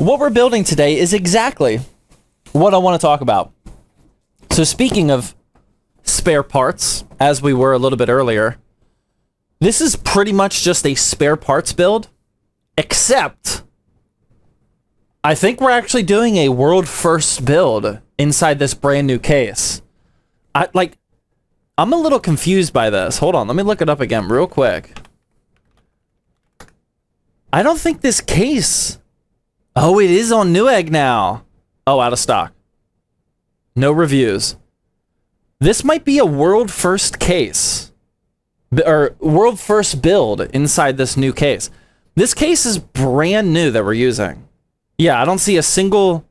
what we're building today is exactly what I want to talk about. So speaking of spare parts, as we were a little bit earlier, this is pretty much just a spare parts build, except I think we're actually doing a world first build inside this brand new case. I'm a little confused by this. Hold on, let me look it up again real quick. I don't think this case... Oh, it is on Newegg now. Oh, out of stock. No reviews. This might be a world first case. Or world first build inside this new case. This case is brand new that we're using. Yeah, I don't see a single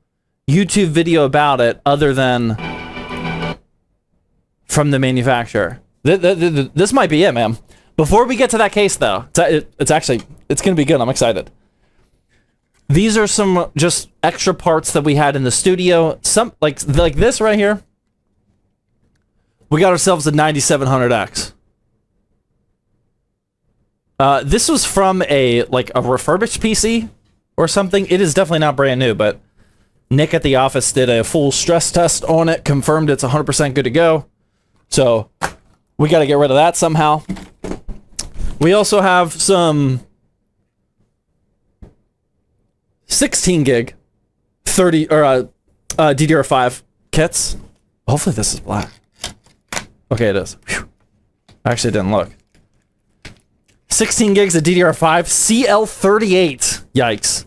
YouTube video about it other than from the manufacturer. This might be it, man. Before we get to that case, though, it's going to be good. I'm excited. These are some just extra parts that we had in the studio. Some like this right here. We got ourselves a 9700X. This was from a refurbished PC or something. It is definitely not brand new, but Nick at the office did a full stress test on it, confirmed it's 100% good to go. So we got to get rid of that somehow. We also have some 16 gig 30 or DDR5 kits. Hopefully this is black. Okay, it is. Whew. I actually didn't look. 16 gigs of DDR5 CL38. Yikes.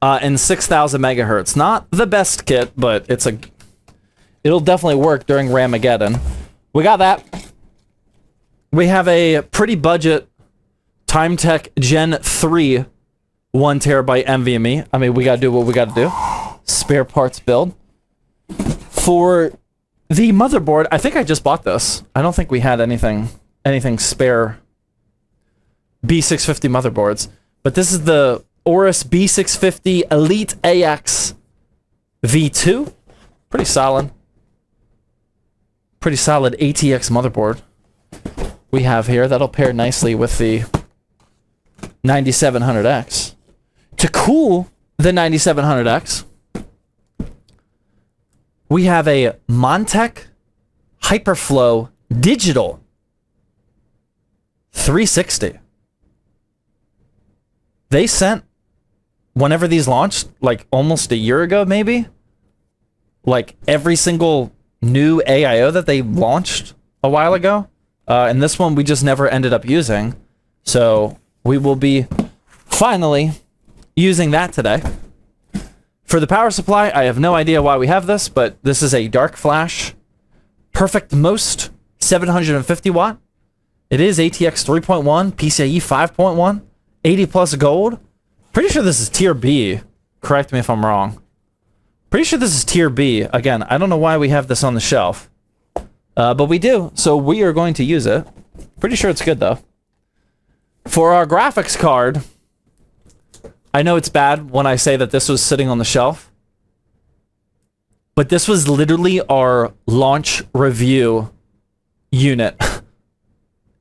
And 6000 megahertz. Not the best kit, but it'll definitely work during Ramageddon. We got that. We have a pretty budget Timetech Gen 3 1 terabyte NVMe. I mean, we gotta do what we gotta do. Spare parts build. For the motherboard, I think I just bought this. I don't think we had anything spare B650 motherboards. But this is the Aorus B650 Elite AX V2. Pretty solid. Pretty solid ATX motherboard we have here. That'll pair nicely with the 9700X. To cool the 9700X, we have a Antec Hyperflow Digital 360. They sent, whenever these launched, like almost a year ago maybe, like every single new AIO that they launched a while ago. And this one we just never ended up using. So we will be finally using that today. For the power supply, I have no idea why we have this, but this is a dark flash perfect most 750 watt. It is ATX 3.1, PCIe 5.1, 80 plus gold. Pretty sure this is tier B. Correct me if I'm wrong. Pretty sure this is tier B. Again, I don't know why we have this on the shelf. But we do, so we are going to use it. Pretty sure it's good, though. For our graphics card, I know it's bad when I say that this was sitting on the shelf, but this was literally our launch review unit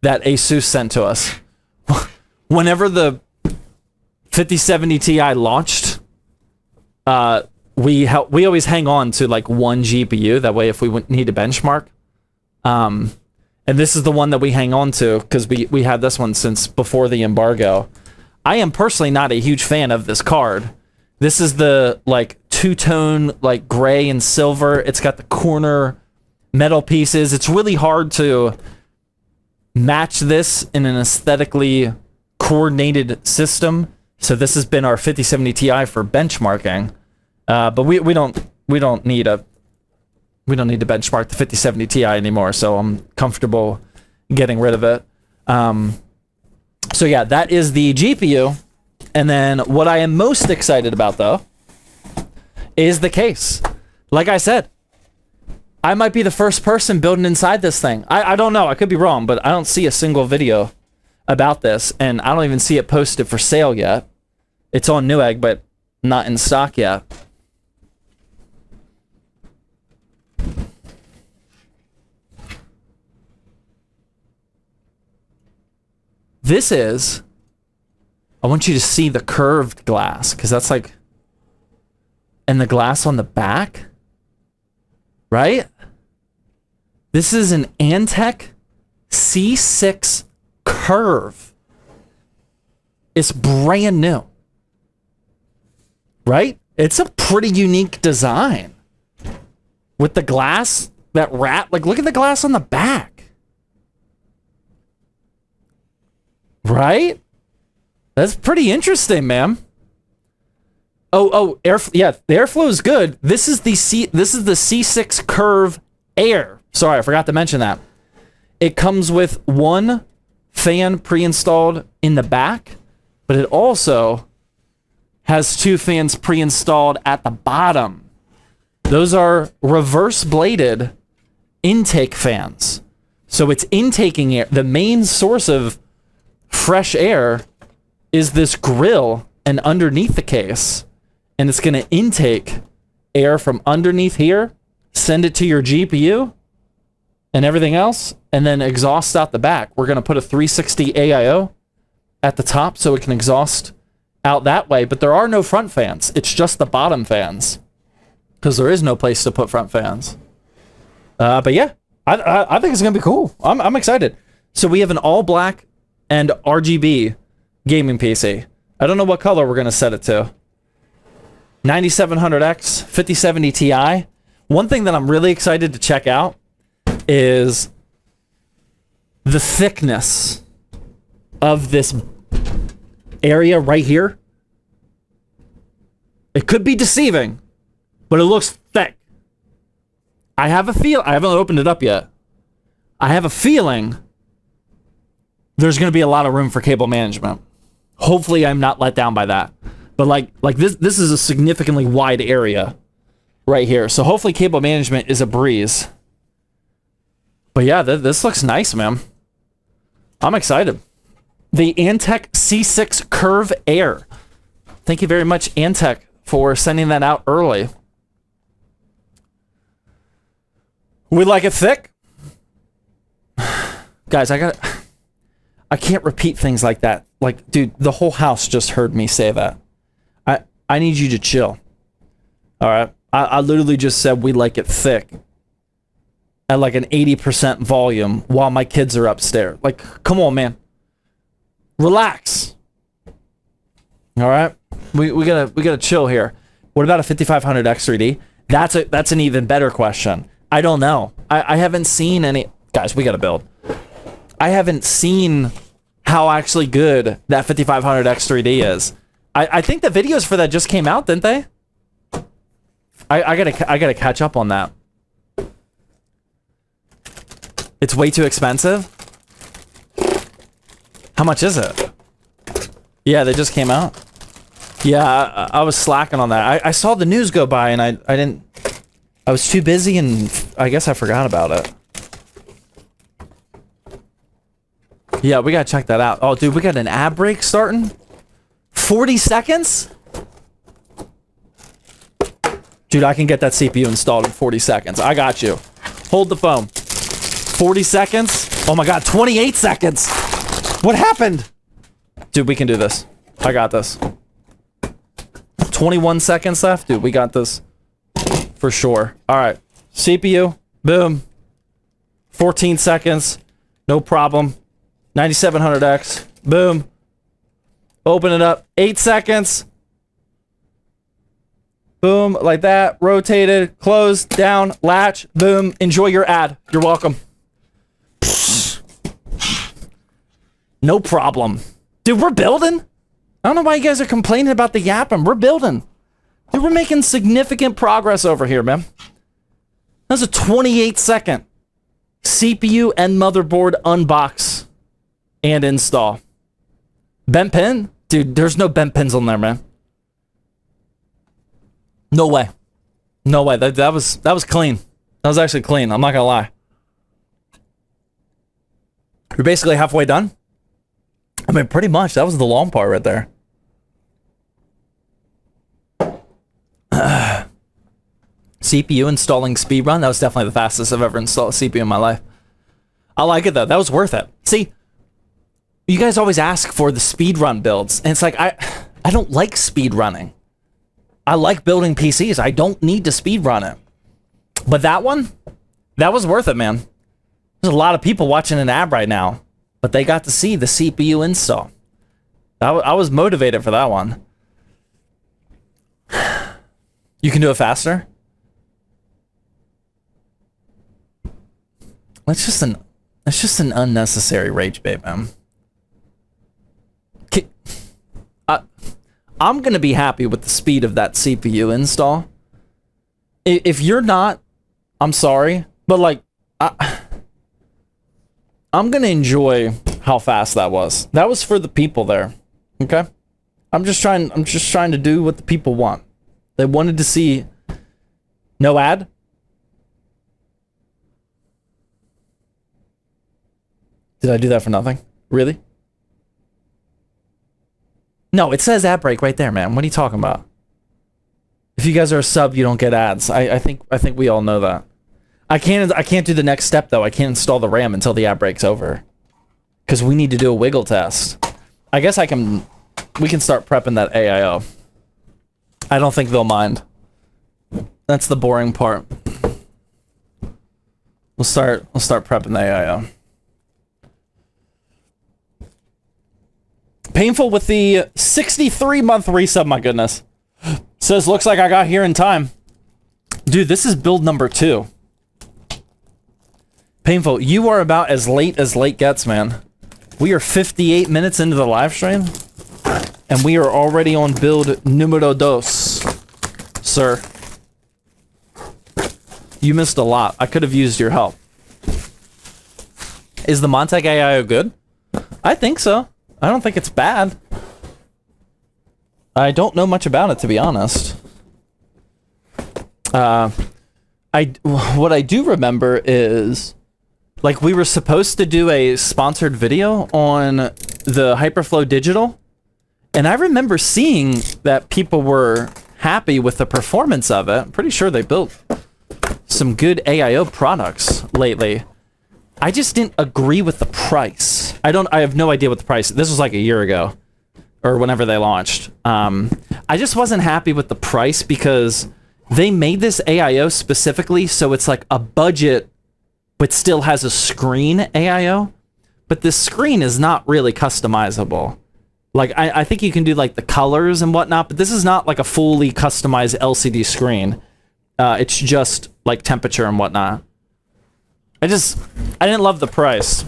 that Asus sent to us. Whenever the 5070 Ti launched, we always hang on to like one GPU. That way, if we need to benchmark, and this is the one that we hang on to because we had this one since before the embargo. I am personally not a huge fan of this card. This is the like two-tone like gray and silver. It's got the corner metal pieces. It's really hard to match this in an aesthetically coordinated system. So this has been our 5070 Ti for benchmarking. But we don't need to benchmark the 5070 Ti anymore, so I'm comfortable getting rid of it. So yeah, that is the GPU. And then what I am most excited about, though, is the case. Like I said, I might be the first person building inside this thing. I don't know. I could be wrong, but I don't see a single video about this, and I don't even see it posted for sale yet. It's on Newegg, but not in stock yet. This is... I want you to see the curved glass, because that's like and the glass on the back, right? This is an Antec C6 Curve. It's brand new, right? It's a pretty unique design with the glass, that wrap. Like, look at the glass on the back, right? That's pretty interesting, man. Yeah, the airflow is good. This is the C6 Curve Air. Sorry, I forgot to mention that. It comes with one fan pre-installed in the back, but it also has two fans pre-installed at the bottom. Those are reverse bladed intake fans. So it's intaking air. The main source of fresh air is this grill and underneath the case. And it's going to intake air from underneath here, send it to your GPU and everything else, and then exhaust out the back. We're going to put a 360 AIO at the top so it can exhaust out that way. But there are no front fans. It's just the bottom fans because there is no place to put front fans. But yeah, I think it's going to be cool. I'm excited. So we have an all black and RGB gaming PC. I don't know what color we're going to set it to. 9700X, 5070 Ti. One thing that I'm really excited to check out is the thickness of this area right here. It could be deceiving, but it looks thick. I have a feel. I haven't opened it up yet. I have a feeling there's going to be a lot of room for cable management. Hopefully, I'm not let down by that. But like this is a significantly wide area right here. So hopefully cable management is a breeze. But yeah, this looks nice, man. I'm excited. The Antec C6 Curve Air. Thank you very much, Antec, for sending that out early. We like it thick. Guys, I can't repeat things like that. Like, dude, the whole house just heard me say that. I need you to chill. All right. I literally just said we like it thick at like an 80% volume while my kids are upstairs. Like, come on, man. Relax. All right. We gotta chill here. What about a 5500X 3D? That's an even better question. I don't know. I haven't seen any. Guys, we gotta build. I haven't seen how actually good that 5500X 3D is. I think the videos for that just came out, didn't they? I gotta catch up on that. It's way too expensive. How much is it? Yeah, they just came out. Yeah, I was slacking on that. I saw the news go by and I didn't. I was too busy and I guess I forgot about it. Yeah, we gotta check that out. Oh, dude, we got an ad break starting. 40 seconds? Dude, I can get that CPU installed in 40 seconds. I got you. Hold the phone. 40 seconds? Oh my god, 28 seconds! What happened? Dude, we can do this. I got this. 21 seconds left? Dude, we got this. For sure. Alright. CPU. Boom. 14 seconds. No problem. 9700X. Boom. Open it up. 8 seconds. Boom. Like that. Rotated. Close. Down. Latch. Boom. Enjoy your ad. You're welcome. No problem. Dude, we're building. I don't know why you guys are complaining about the yapping. We're building. Dude, we're making significant progress over here, man. That's a 28-second CPU and motherboard unbox and install. Bent pin? Dude, there's no bent pins on there, man. No way. No way. That was clean. That was actually clean. I'm not gonna lie. You're basically halfway done? I mean, pretty much. That was the long part right there. CPU installing speedrun. That was definitely the fastest I've ever installed a CPU in my life. I like it, though. That was worth it. See, you guys always ask for the speedrun builds, and it's like, I don't like speedrunning. I like building PCs. I don't need to speed run it. But that one, that was worth it, man. There's a lot of people watching an ad right now, but they got to see the CPU install. I was motivated for that one. You can do it faster? That's just an unnecessary rage bait, man. I'm gonna be happy with the speed of that CPU install. If you're not, I'm sorry, but like, I'm gonna enjoy how fast that was. That was for the people there, okay? I'm just trying to do what the people want. They wanted to see no ad. Did I do that for nothing? Really? No, it says ad break right there, man. What are you talking about? If you guys are a sub, you don't get ads. I think we all know that. I can't do the next step though. I can't install the RAM until the ad break's over. Cause we need to do a wiggle test. I guess we can start prepping that AIO. I don't think they'll mind. That's the boring part. We'll start prepping the AIO. Painful with the 63-month resub, my goodness. Says, looks like I got here in time. Dude, this is build number 2. Painful, you are about as late gets, man. We are 58 minutes into the live stream, and we are already on build numero 2, sir. You missed a lot. I could have used your help. Is the Montec AIO good? I think so. I don't think it's bad. I don't know much about it, to be honest. What I do remember is, like, we were supposed to do a sponsored video on the Hyperflow Digital, and I remember seeing that people were happy with the performance of it. I'm pretty sure they built some good AIO products lately. I just didn't agree with the price. I have no idea what the price. This was like a year ago, or whenever they launched. I just wasn't happy with the price because they made this AIO specifically so it's like a budget, but still has a screen AIO. But this screen is not really customizable. Like I think you can do like the colors and whatnot, but this is not like a fully customized LCD screen. It's just like temperature and whatnot. I didn't love the price.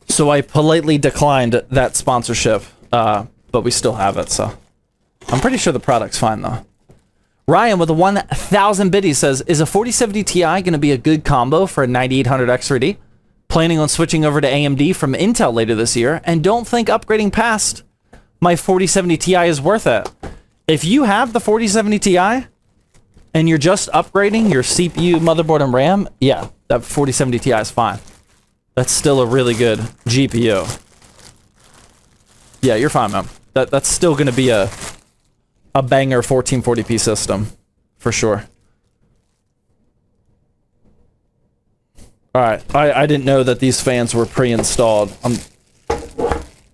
So I politely declined that sponsorship, but we still have it, so. I'm pretty sure the product's fine, though. Ryan with a 1,000 biddies says, is a 4070 Ti going to be a good combo for a 9800X 3D? Planning on switching over to AMD from Intel later this year, and don't think upgrading past my 4070 Ti is worth it. If you have the 4070 Ti, and you're just upgrading your CPU, motherboard, and RAM, yeah, that 4070 Ti is fine. That's still a really good GPU. Yeah, you're fine, man. That's still going to be a banger 1440p system, for sure. All right, I didn't know that these fans were pre-installed.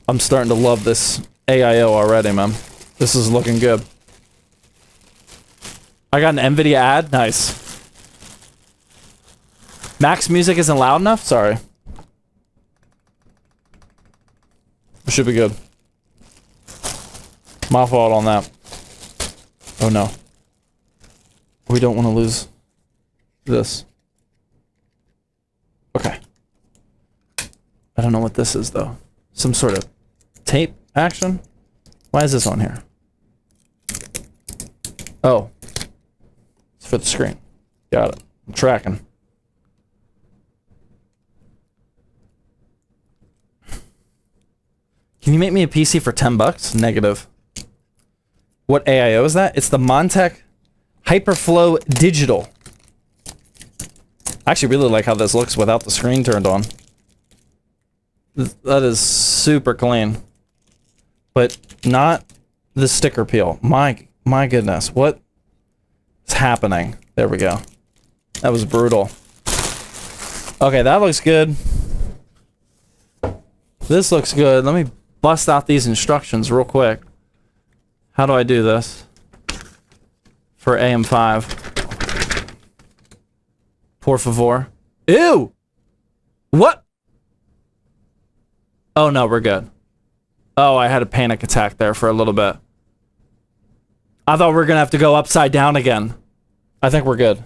I'm starting to love this AIO already, man. This is looking good. I got an NVIDIA ad. Nice. Max music isn't loud enough? Sorry. It should be good. My fault on that. Oh no. We don't want to lose this. Okay. I don't know what this is though. Some sort of tape action? Why is this on here? Oh. For the screen. Got it. I'm tracking. Can you make me a PC for 10 bucks? Negative. What AIO is that? It's the Montec Hyperflow Digital. I actually really like how this looks without the screen turned on. That is super clean. But not the sticker peel. My goodness. What? It's happening. There we go. That was brutal. Okay, that looks good. This looks good. Let me bust out these instructions real quick. How do I do this? For AM5. Por favor. Ew! What? Oh no, we're good. Oh, I had a panic attack there for a little bit. I thought we were gonna have to go upside down again. I think we're good.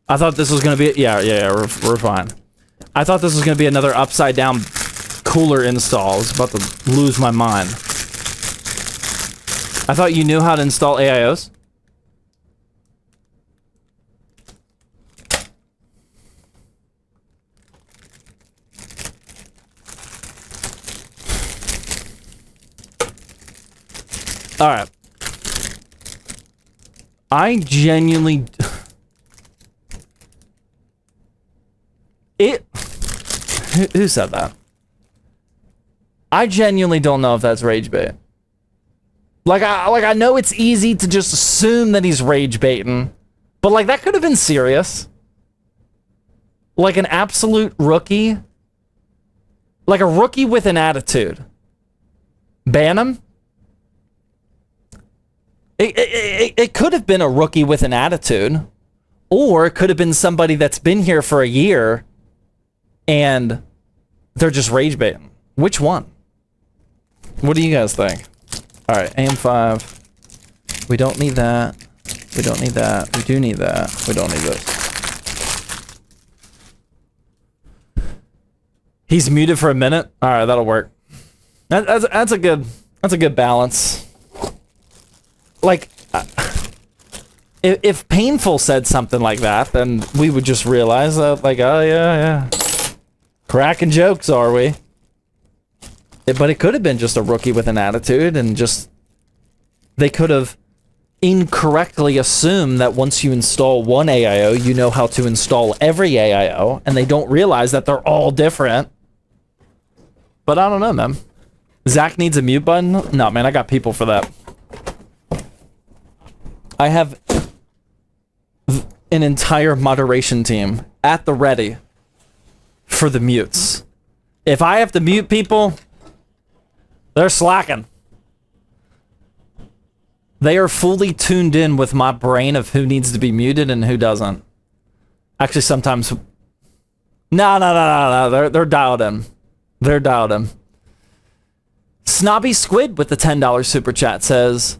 I thought this was gonna be... Yeah, we're fine. I thought this was gonna be another upside down cooler install. I was about to lose my mind. I thought you knew how to install AIOs. Alright. I genuinely... Who said that? I genuinely don't know if that's rage bait. Like I know it's easy to just assume that he's rage baiting, but like that could have been serious. Like an absolute rookie. Like a rookie with an attitude. Ban him? It could have been a rookie with an attitude. Or it could have been somebody that's been here for a year and they're just rage baiting. Which one? What do you guys think? Alright, AM5. We don't need that. We don't need that. We do need that. We don't need this. He's muted for a minute? Alright, that'll work. That's a good balance. Like, if Painful said something like that, then we would just realize that, like, oh yeah. Cracking jokes, are we? But it could have been just a rookie with an attitude, and just... They could have incorrectly assumed that once you install one AIO, you know how to install every AIO, and they don't realize that they're all different. But I don't know, man. Zach needs a mute button? No, man, I got people for that. I have an entire moderation team at the ready for the mutes. If I have to mute people, they're slacking. They are fully tuned in with my brain of who needs to be muted and who doesn't. Actually, sometimes... No. They're dialed in. They're dialed in. Snobby Squid with the $10 super chat says...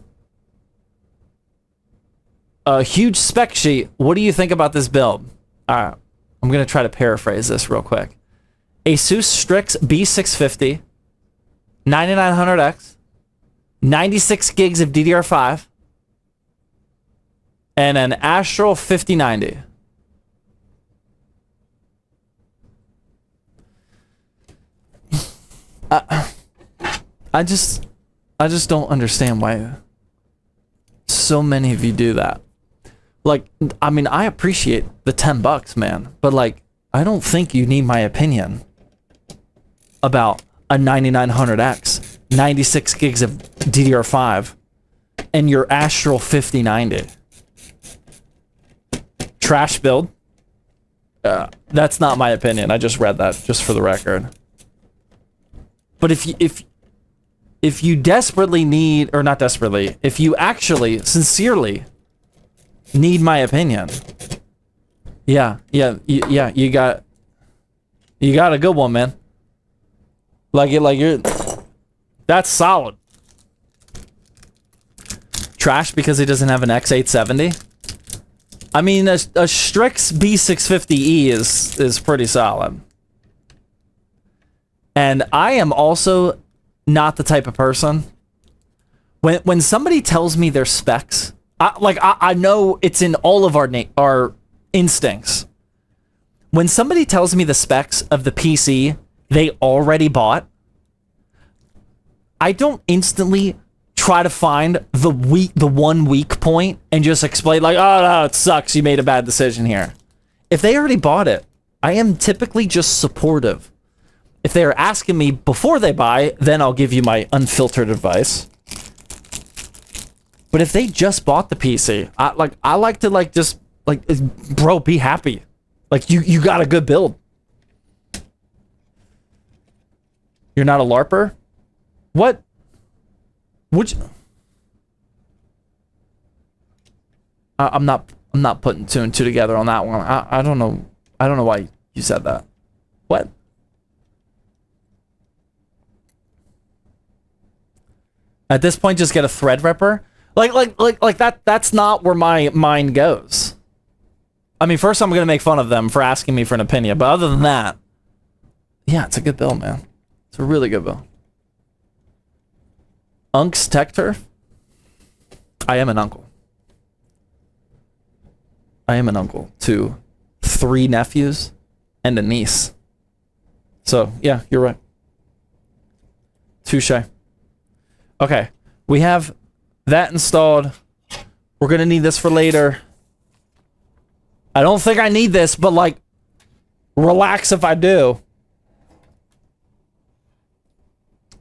A huge spec sheet. What do you think about this build? Alright. I'm going to try to paraphrase this real quick. Asus Strix B650, 9900X, 96 gigs of DDR5, and an Astral 5090. I just don't understand why so many of you do that. Like, I mean, I appreciate the $10, man, but like, I don't think you need my opinion about a 9900X, 96 gigs of DDR5, and your Astral 5090. Trash build. That's not my opinion. I just read that, just for the record. But if you desperately need, or not desperately, if you actually, sincerely need my opinion, you got a good one, man. You're that's solid. Trash because he doesn't have an X870. I mean, a Strix B650E is pretty solid. And I am also not the type of person when somebody tells me their specs, I know it's in all of our instincts. When somebody tells me the specs of the PC they already bought, I don't instantly try to find the one weak point and just explain like, oh no, it sucks, you made a bad decision here. If they already bought it, I am typically just supportive. If they are asking me before they buy, then I'll give you my unfiltered advice. But if they just bought the PC, I like to just bro, be happy. Like you got a good build. You're not a LARPer? What Which I'm not putting two and two together on that one. I don't know. I don't know why you said that. What? At this point, just get a Threadripper. Like that. That's not where my mind goes. I mean, first I'm gonna make fun of them for asking me for an opinion, but other than that, yeah, it's a good build, man. It's a really good build. Unc's Tech Turf. I am an uncle. I am an uncle to 3 nephews and a niece. So, yeah, you're right. Touche. Okay, we have that installed. We're gonna need this for later. I don't think I need this, but like, relax if I do.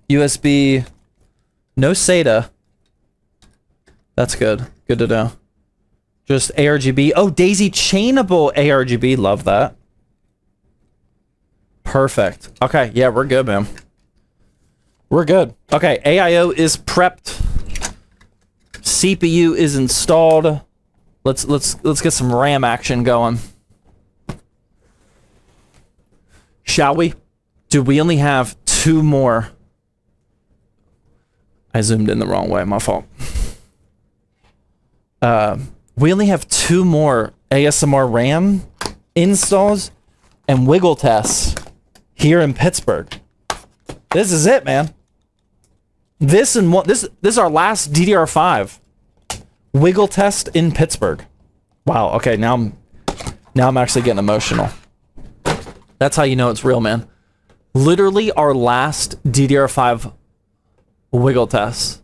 USB, no SATA. That's good. Good to know. Just ARGB. Oh, daisy chainable ARGB. Love that. Perfect. Okay, yeah, we're good, man. We're good. Okay, AIO is prepped. CPU is installed. Let's get some RAM action going. Shall we? Dude, we only have 2 more. I zoomed in the wrong way, my fault. We only have 2 more ASMR RAM installs and wiggle tests here in Pittsburgh. This is it, man. This is our last DDR5 wiggle test in Pittsburgh. Wow. Okay, now I'm actually getting emotional. That's how you know it's real, man. Literally our last DDR5 wiggle test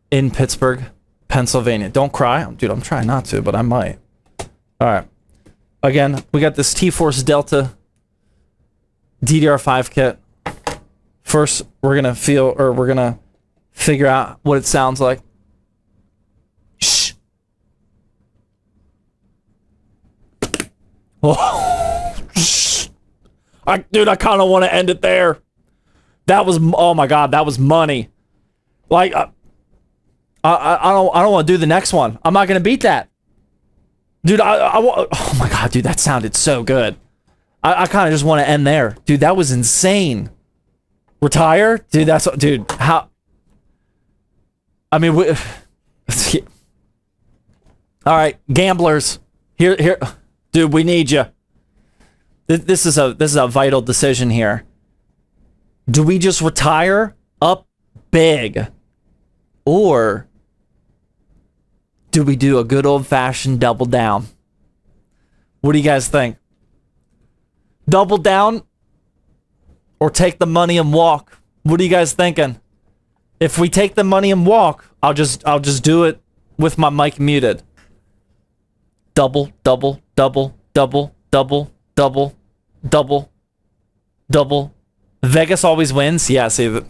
in Pittsburgh, Pennsylvania. Don't cry. Dude, I'm trying not to, but I might. All right. Again, we got this T-Force Delta DDR5 kit. First, we're going to figure out what it sounds like. Shh. Oh. Shh. Dude, I kind of want to end it there. That was, oh my God, that was money. Like, I don't want to do the next one. I'm not gonna beat that, dude. Oh my God, dude, that sounded so good. I kind of just want to end there, dude. That was insane. Retire, dude. Dude. How? I mean, all right, gamblers, here, dude. We need you. This is a vital decision here. Do we just retire up big, or do we do a good old-fashioned double down? What do you guys think? Double down or take the money and walk? What are you guys thinking? If we take the money and walk, I'll just do it with my mic muted. Double, double, double, double, double, double, double, double. Vegas always wins. Yeah, see,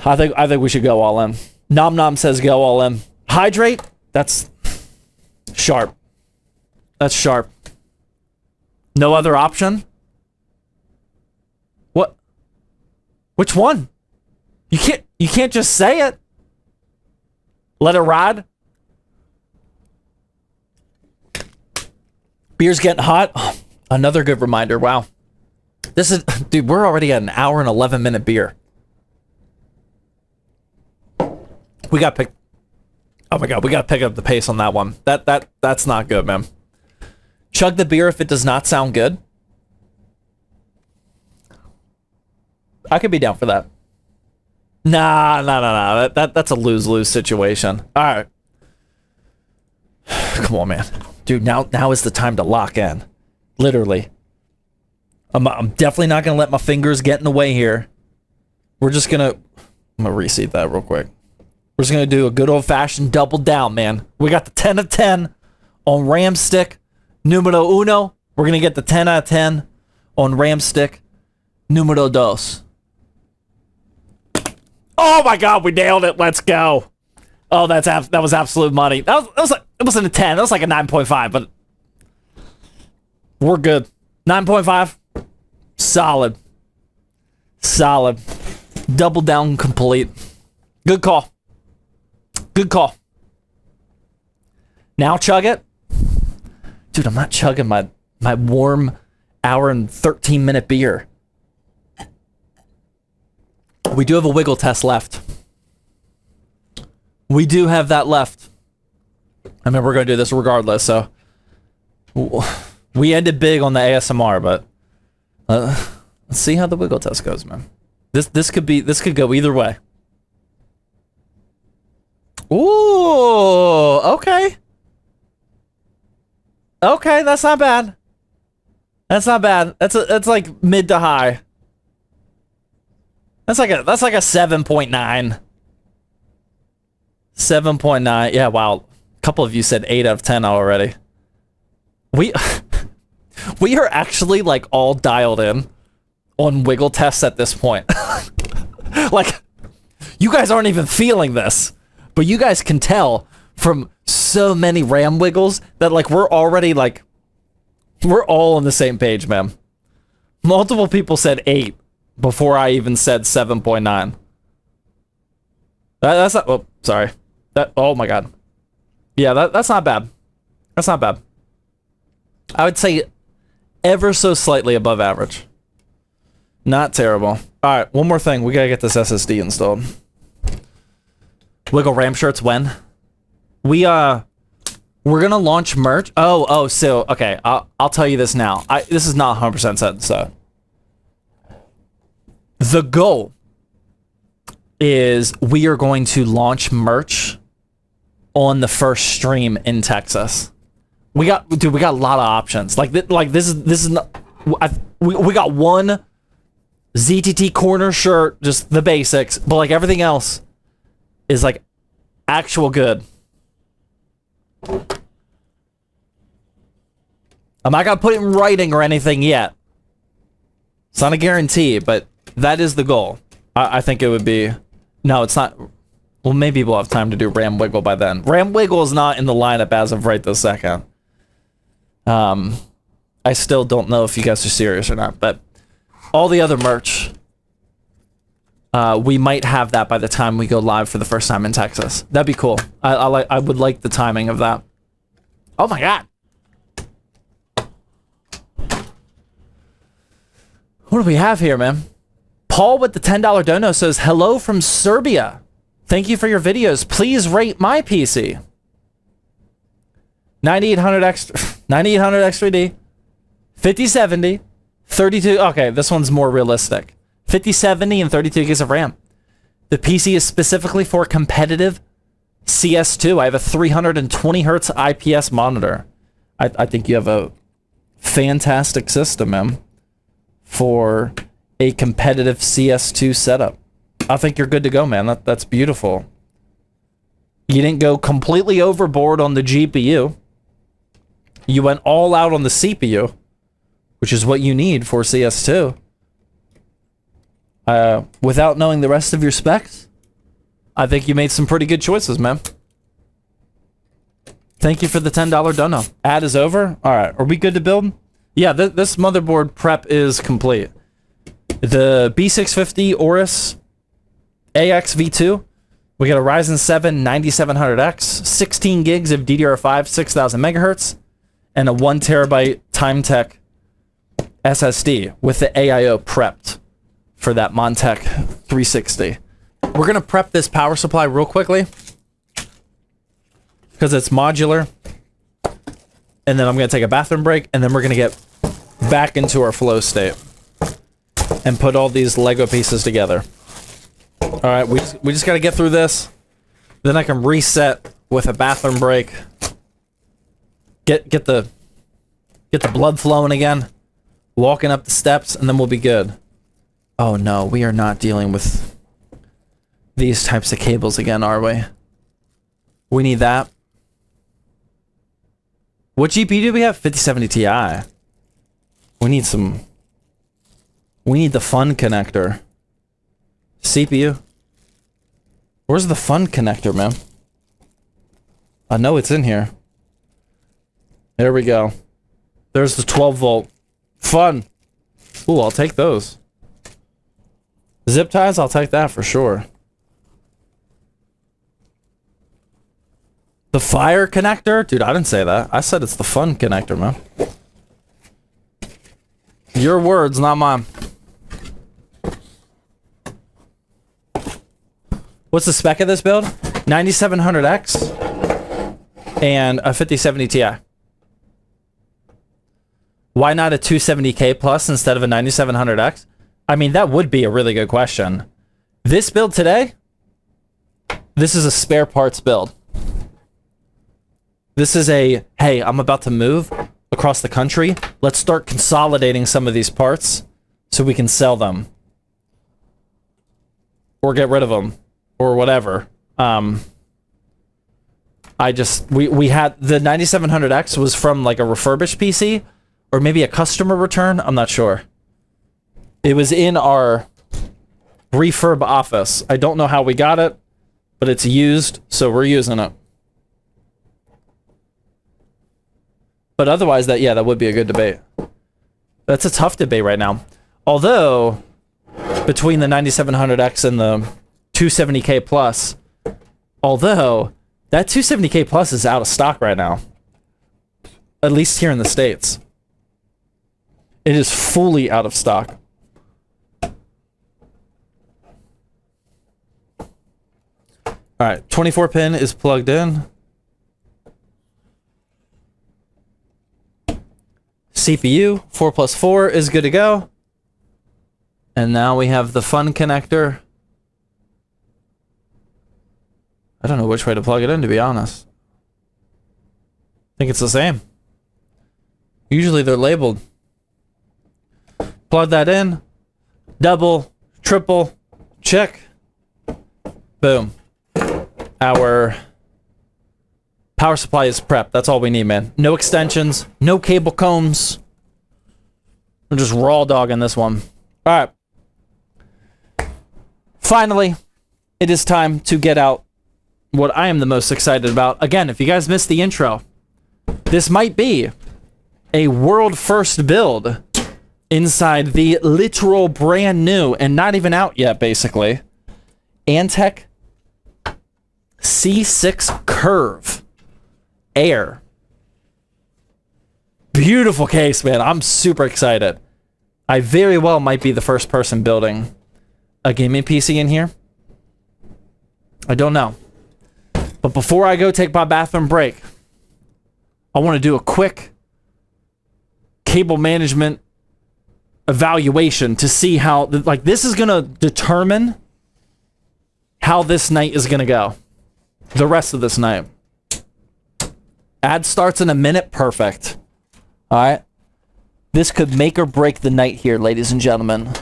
I think we should go all in. Nom Nom says go all in. Hydrate. That's sharp. That's sharp. No other option. What? Which one? You can't just say it. Let it ride. Beer's getting hot. Oh, another good reminder. Wow. This is, dude, we're already at an hour and 11-minute beer. We got pick. Oh my God, we got to pick up the pace on that one. That's not good, man. Chug the beer if it does not sound good. I could be down for that. Nah. That's a lose-lose situation. All right. Come on, man. Dude, now is the time to lock in. Literally. I'm definitely not going to let my fingers get in the way here. We're just going to... I'm going to reseat that real quick. We're just going to do a good old-fashioned double down, man. We got the 10 of 10 on RAM stick numero uno. We're going to get the 10 out of 10 on RAM stick numero dos. Oh my God, we nailed it. Let's go. Oh, that was absolute money. That was like, it wasn't a 10. That was like a 9.5, but we're good. 9.5. Solid. Double down complete. Good call. Good call. Now chug it. Dude, I'm not chugging my warm hour and 13-minute beer. We do have a wiggle test left. We do have that left. I mean, we're going to do this regardless, so... We ended big on the ASMR, but... let's see how the wiggle test goes, man. This could go either way. Ooh, okay. Okay, that's not bad. That's not bad. That's like mid to high. That's like a 7.9. 7.9. Yeah, wow. A couple of you said 8 out of 10 already. We are actually like all dialed in on wiggle tests at this point. Like, you guys aren't even feeling this, but you guys can tell from so many RAM wiggles that like we're already like we're all on the same page, man. Multiple people said 8 before I even said 7.9. That's not. Oh, sorry. Oh my god. Yeah, that's not bad. That's not bad. I would say ever so slightly above average. Not terrible. All right, one more thing. We gotta get this SSD installed. Wiggle RAM shirts when? We're gonna launch merch. So okay. I'll tell you this now. This is not 100% set. So the goal is we are going to launch merch on the first stream in Texas. We got a lot of options. Like this is not. We got one ZTT corner shirt, just the basics, but like everything else is like actual good. I'm not gonna put it in writing or anything yet. It's not a guarantee, but that is the goal. I think it would be. No, it's not. Well, maybe we'll have time to do RAM Wiggle by then. RAM Wiggle is not in the lineup as of right this second. I still don't know if you guys are serious or not, but all the other merch, we might have that by the time we go live for the first time in Texas. That'd be cool. I would like the timing of that. Oh my god. What do we have here, man? Paul with the $10 dono says, hello from Serbia. Thank you for your videos. Please rate my PC. 9800X 3D, 5070, 32. Okay, this one's more realistic. 5070 and 32 gigs of RAM. The PC is specifically for competitive CS2. I have a 320 hertz IPS monitor. I think you have a fantastic system, man, for a competitive CS2 setup. I think you're good to go, man. That's beautiful. You didn't go completely overboard on the GPU. You went all out on the CPU, which is what you need for CS2. Without knowing the rest of your specs, I think you made some pretty good choices, man. Thank you for the $10 dono. Ad is over. All right, are we good to build? Yeah, this motherboard prep is complete. The B650 Aorus AX V2. We got a Ryzen 7 9700X, 16 gigs of DDR5, 6000 megahertz, and a 1 terabyte Timetech SSD with the AIO prepped for that Montech 360. We're gonna prep this power supply real quickly because it's modular, and then I'm gonna take a bathroom break, and then we're gonna get back into our flow state and put all these Lego pieces together. All right, we just gotta get through this, then I can reset with a bathroom break. Get the blood flowing again, walking up the steps, and then we'll be good. Oh no, we are not dealing with these types of cables again, are we? We need that. What GPU do we have? 5070 Ti. We need the fun connector. CPU. Where's the fun connector, man? I know it's in here. There we go. There's the 12 volt. Fun. Ooh, I'll take those. Zip ties, I'll take that for sure. The fire connector? Dude, I didn't say that. I said it's the fun connector, man. Your words, not mine. What's the spec of this build? 9700X and a 5070 Ti. Why not a 270K plus instead of a 9700X? I mean, that would be a really good question. This build today, this is a spare parts build. This is a, hey, I'm about to move across the country. Let's start consolidating some of these parts so we can sell them. Or get rid of them. Or whatever. We had, the 9700X was from like a refurbished PC, or maybe a customer return, I'm not sure. It was in our refurb office. I don't know how we got it, but it's used, so we're using it. But otherwise, that would be a good debate. That's a tough debate right now. Although, between the 9700X and the 270K plus, although that 270K plus is out of stock right now. At least here in the States. It is fully out of stock. Alright, 24 pin is plugged in. CPU, 4+4 is good to go. And now we have the fun connector. I don't know which way to plug it in, to be honest. I think it's the same. Usually they're labeled. Plug that in. Double, triple, check. Boom. Our power supply is prepped. That's all we need, man. No extensions, no cable combs. We're just raw dogging this one. All right. Finally, it is time to get out what I am the most excited about. Again, if you guys missed the intro, this might be a world first build inside the literal brand new and not even out yet, basically, Antec C6 Curve Air. Beautiful case, man. I'm super excited. I very well might be the first person building a gaming PC in here. I don't know. But before I go take my bathroom break, I want to do a quick cable management evaluation to see how, like, this is going to determine how this night is going to go. The rest of this night. Ad starts in a minute. Perfect. All right. This could make or break the night here, ladies and gentlemen.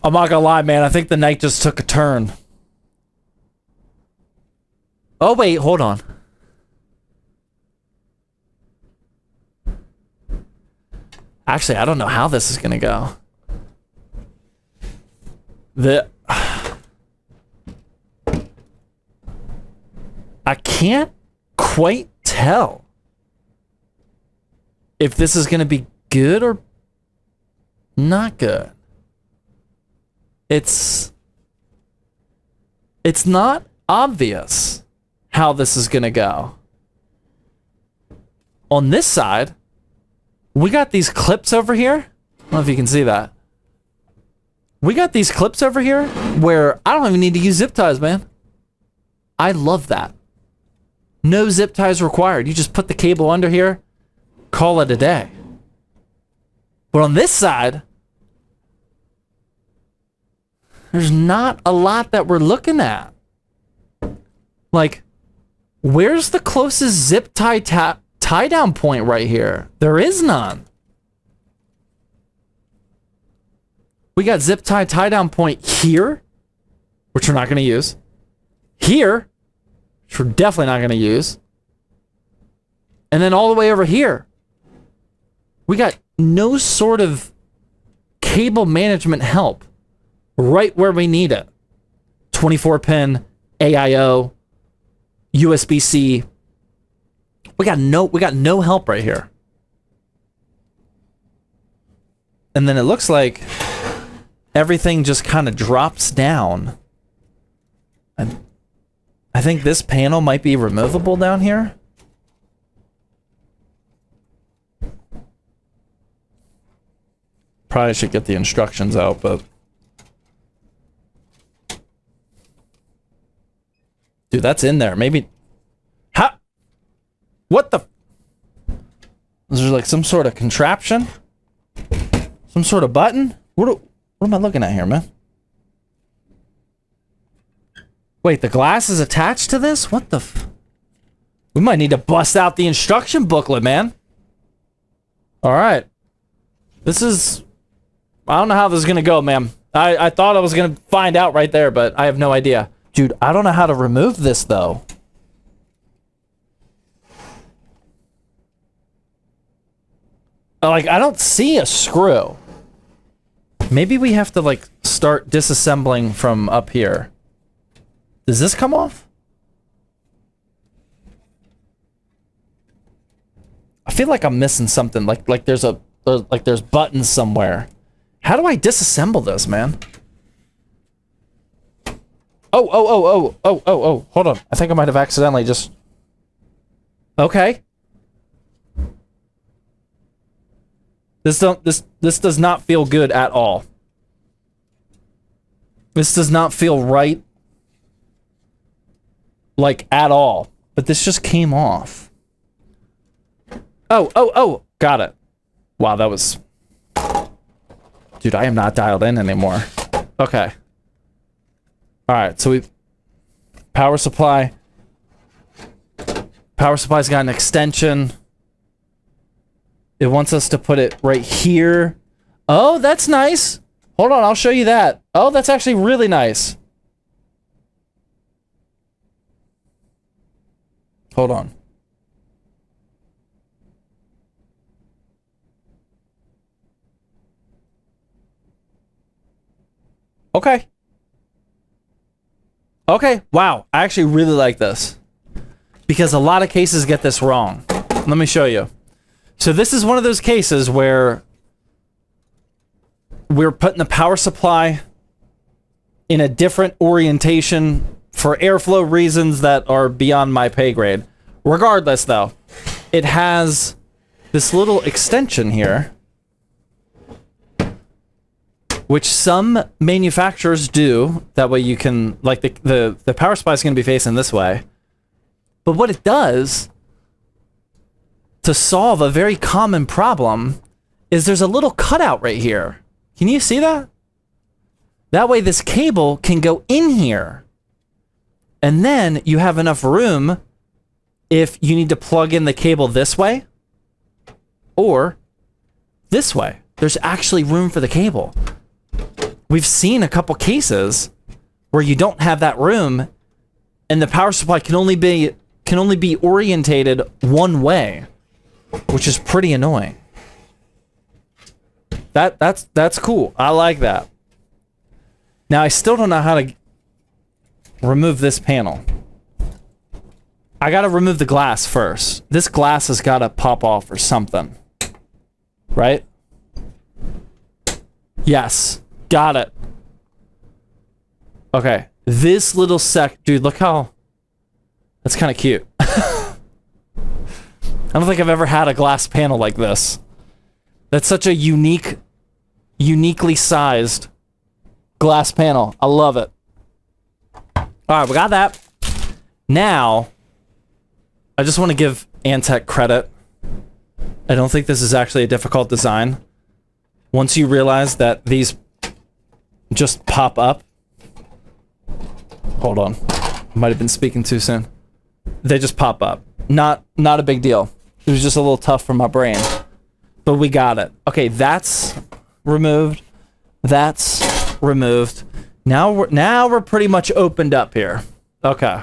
I'm not gonna lie, man. I think the night just took a turn. Oh, wait. Hold on. Actually, I don't know how this is gonna go. I can't quite tell if this is gonna be good or not good. It's not obvious how this is gonna go. On this side, we got these clips over here. I don't know if you can see that. We got these clips over here where I don't even need to use zip ties, man. I love that. No zip ties required. You just put the cable under here, call it a day. But on this side, there's not a lot that we're looking at. Like, where's the closest zip tie tie-down point right here? There is none. We got zip tie-down point here, which we're not going to use. Here, which we're definitely not going to use. And then all the way over here. We got no sort of cable management help right where we need it. 24 pin, AIO, USB-C. We got no help right here. And then it looks like everything just kind of drops down. And I think this panel might be removable down here. Probably should get the instructions out, but... Dude, that's in there. Maybe... Ha! What the... Is there like some sort of contraption? Some sort of button? What am I looking at here, man? Wait, the glass is attached to this? What the f... We might need to bust out the instruction booklet, man. Alright. This is... I don't know how this is gonna go, man. I thought I was gonna find out right there, but I have no idea. Dude, I don't know how to remove this, though. Like, I don't see a screw. Maybe we have to, like, start disassembling from up here. Does this come off? I feel like I'm missing something. Like there's buttons somewhere. How do I disassemble this, man? Oh. Hold on. I think I might have accidentally just... Okay. This does not feel good at all. This does not feel right. Like, at all. But this just came off. Oh. Got it. Wow, that was... Dude, I am not dialed in anymore. Okay. Alright, so we've... Power supply. Power supply's got an extension. It wants us to put it right here. Oh, that's nice. Hold on, I'll show you that. Oh, that's actually really nice. Hold on. Okay. Okay, wow. I actually really like this. Because a lot of cases get this wrong. Let me show you. So this is one of those cases where we're putting the power supply in a different orientation for airflow reasons that are beyond my pay grade. Regardless, though, it has this little extension here, which some manufacturers do. That way you can, like, the power supply is going to be facing this way. But what it does to solve a very common problem is there's a little cutout right here. Can you see that? That way this cable can go in here. And then you have enough room if you need to plug in the cable this way or this way. There's actually room for the cable. We've seen a couple cases where you don't have that room and the power supply can only be orientated one way, which is pretty annoying. That's cool. I like that. Now I still don't know how to remove this panel. I gotta remove the glass first. This glass has gotta pop off or something. Right? Yes. Got it. Okay. This little dude, look how... That's kind of cute. I don't think I've ever had a glass panel like this. That's such a uniquely sized glass panel. I love it. Alright, we got that. Now, I just want to give Antec credit. I don't think this is actually a difficult design. Once you realize that these just pop up. Hold on. Might have been speaking too soon. They just pop up. Not a big deal. It was just a little tough for my brain. But we got it. Okay, that's removed. That's removed. Now we're pretty much opened up here. Okay.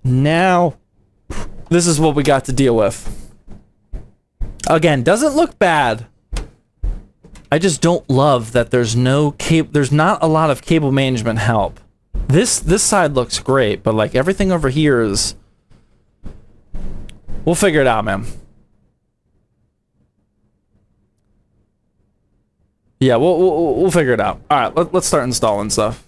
Now this is what we got to deal with. Again, doesn't look bad. I just don't love that there's not a lot of cable management help. This side looks great, but like everything over here is... We'll figure it out, man. Yeah, we'll figure it out. All right, let's start installing stuff.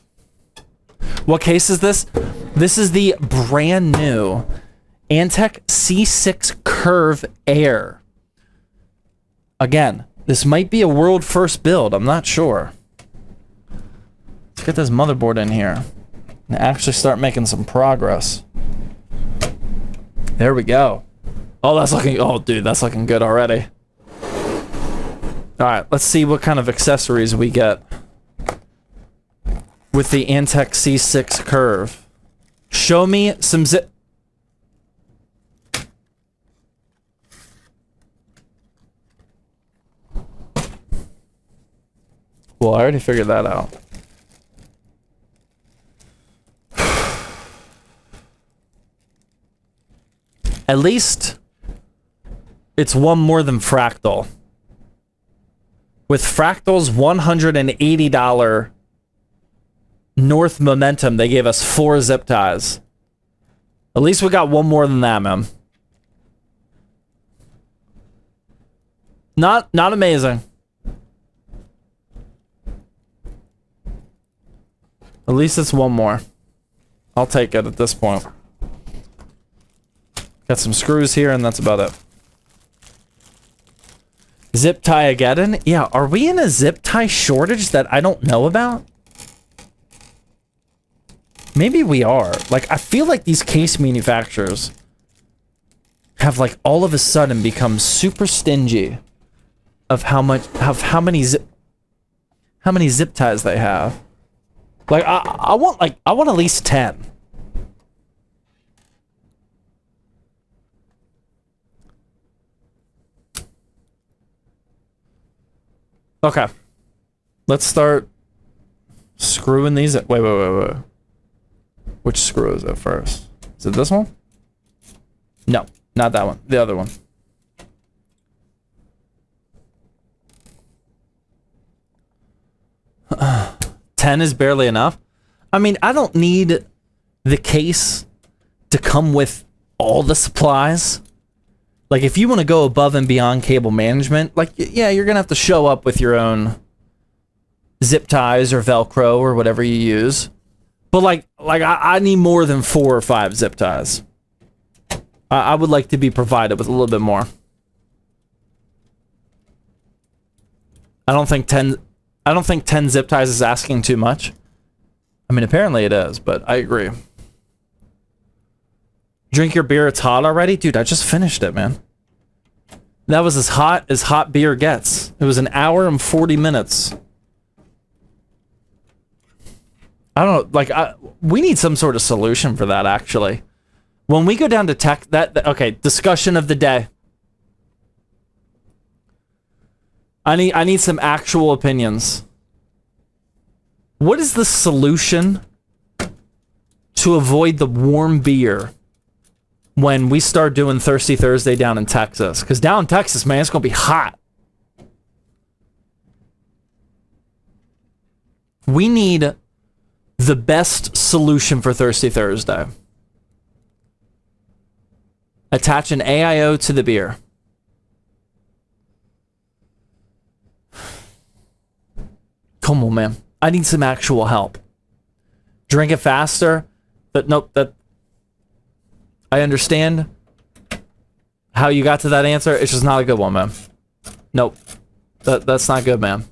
What case is this? This is the brand new Antec C6 Curve Air. Again, this might be a world first build. I'm not sure. Let's get this motherboard in here and actually start making some progress. There we go. Oh, that's looking... Oh, dude, that's looking good already. All right, let's see what kind of accessories we get with the Antec C6 Curve. Show me some zip... Well, I already figured that out. At least it's one more than Fractal. With Fractal's $180 North Momentum, they gave us 4 zip ties. At least we got one more than that, man. Not amazing. At least it's one more. I'll take it at this point. Got some screws here, and that's about it. Zip tie again? Yeah, are we in a zip tie shortage that I don't know about? Maybe we are. Like, I feel like these case manufacturers have, like, all of a sudden become super stingy of how many zip ties they have. Like, I want at least 10. Okay. Let's start screwing these. Wait. Which screw is it first? Is it this one? No, not that one. The other one. Uh, 10 is barely enough. I mean, I don't need the case to come with all the supplies. Like, if you want to go above and beyond cable management, like, yeah, you're going to have to show up with your own zip ties or Velcro or whatever you use. But, like I need more than 4 or 5 zip ties. I would like to be provided with a little bit more. I don't think 10 zip ties is asking too much. I mean, apparently it is, but I agree. Drink your beer, it's hot already? Dude, I just finished it, man. That was as hot beer gets. It was 1 hour and 40 minutes. I don't know, like, we need some sort of solution for that, actually. When we go down to tech, okay, discussion of the day. I need some actual opinions. What is the solution to avoid the warm beer when we start doing Thirsty Thursday down in Texas? Because down in Texas, man, it's going to be hot. We need the best solution for Thirsty Thursday. Attach an AIO to the beer. Come on, man. I need some actual help. Drink it faster. But nope, I understand how you got to that answer. It's just not a good one, man. Nope. That's not good, man.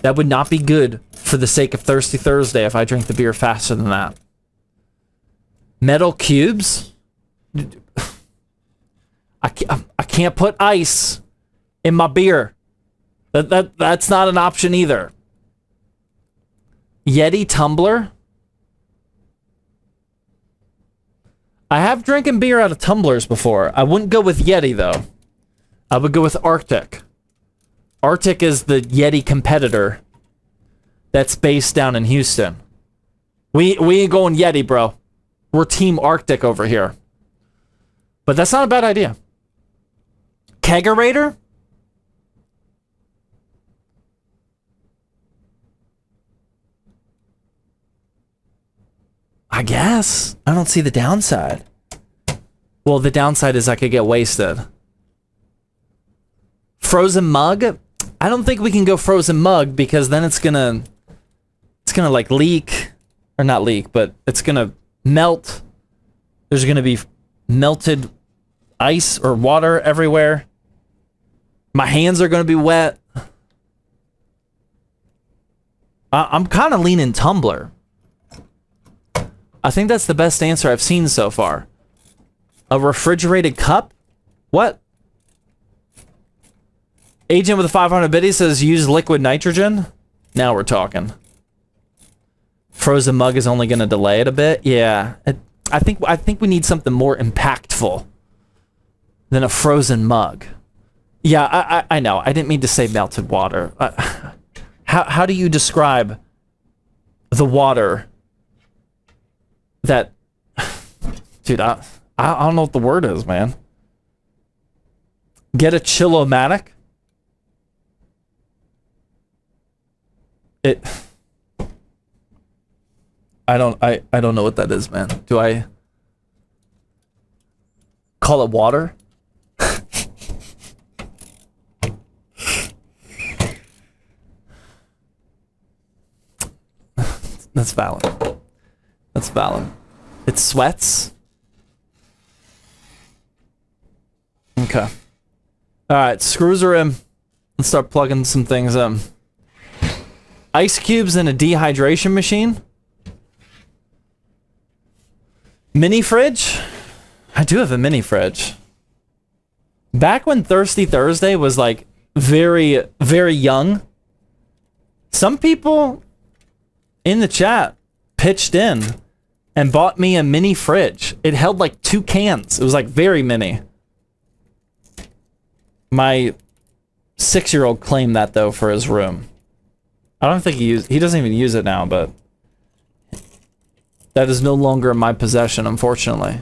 That would not be good for the sake of Thirsty Thursday if I drink the beer faster than that. Metal cubes? I can't put ice in my beer. That's not an option either. Yeti tumbler? I have drinking beer out of tumblers before. I wouldn't go with Yeti, though. I would go with Arctic. Arctic is the Yeti competitor that's based down in Houston. We ain't going Yeti, bro. We're Team Arctic over here. But that's not a bad idea. Kegerator? I guess. I don't see the downside. Well, the downside is I could get wasted. Frozen mug? I don't think we can go frozen mug because then it's gonna like leak. Or not leak, but it's gonna melt. There's gonna be melted ice or water everywhere. My hands are gonna be wet. I'm kind of leaning tumbler. I think that's the best answer I've seen so far. A refrigerated cup? What? Agent with a 500 biddy says use liquid nitrogen. Now we're talking. Frozen mug is only going to delay it a bit. Yeah, I think we need something more impactful than a frozen mug. Yeah, I know. I didn't mean to say melted water. How do you describe the water that... Dude, I don't know what the word is, man. Get a Chillomatic? I don't know what that is, man. Do I call it water? That's valid. That's valid. It sweats? Okay. Alright, screws are in. Let's start plugging some things in. Ice cubes in a dehydration machine? Mini fridge? I do have a mini fridge. Back when Thirsty Thursday was like very, very young, some people in the chat pitched in and bought me a mini fridge. It held like 2 cans. It was like very mini. My 6-year-old claimed that though for his room. I don't think he doesn't even use it now, but that is no longer in my possession, unfortunately.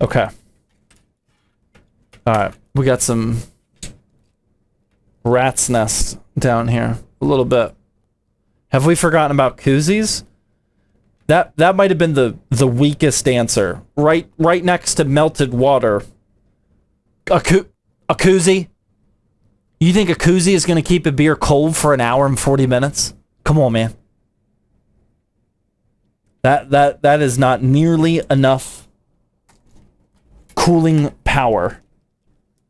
Okay. Alright, we got some rat's nest down here. A little bit. Have we forgotten about koozies? That might have been the weakest answer. Right next to melted water. A koozie? You think a koozie is going to keep a beer cold for an hour and 40 minutes? Come on, man. That is not nearly enough cooling power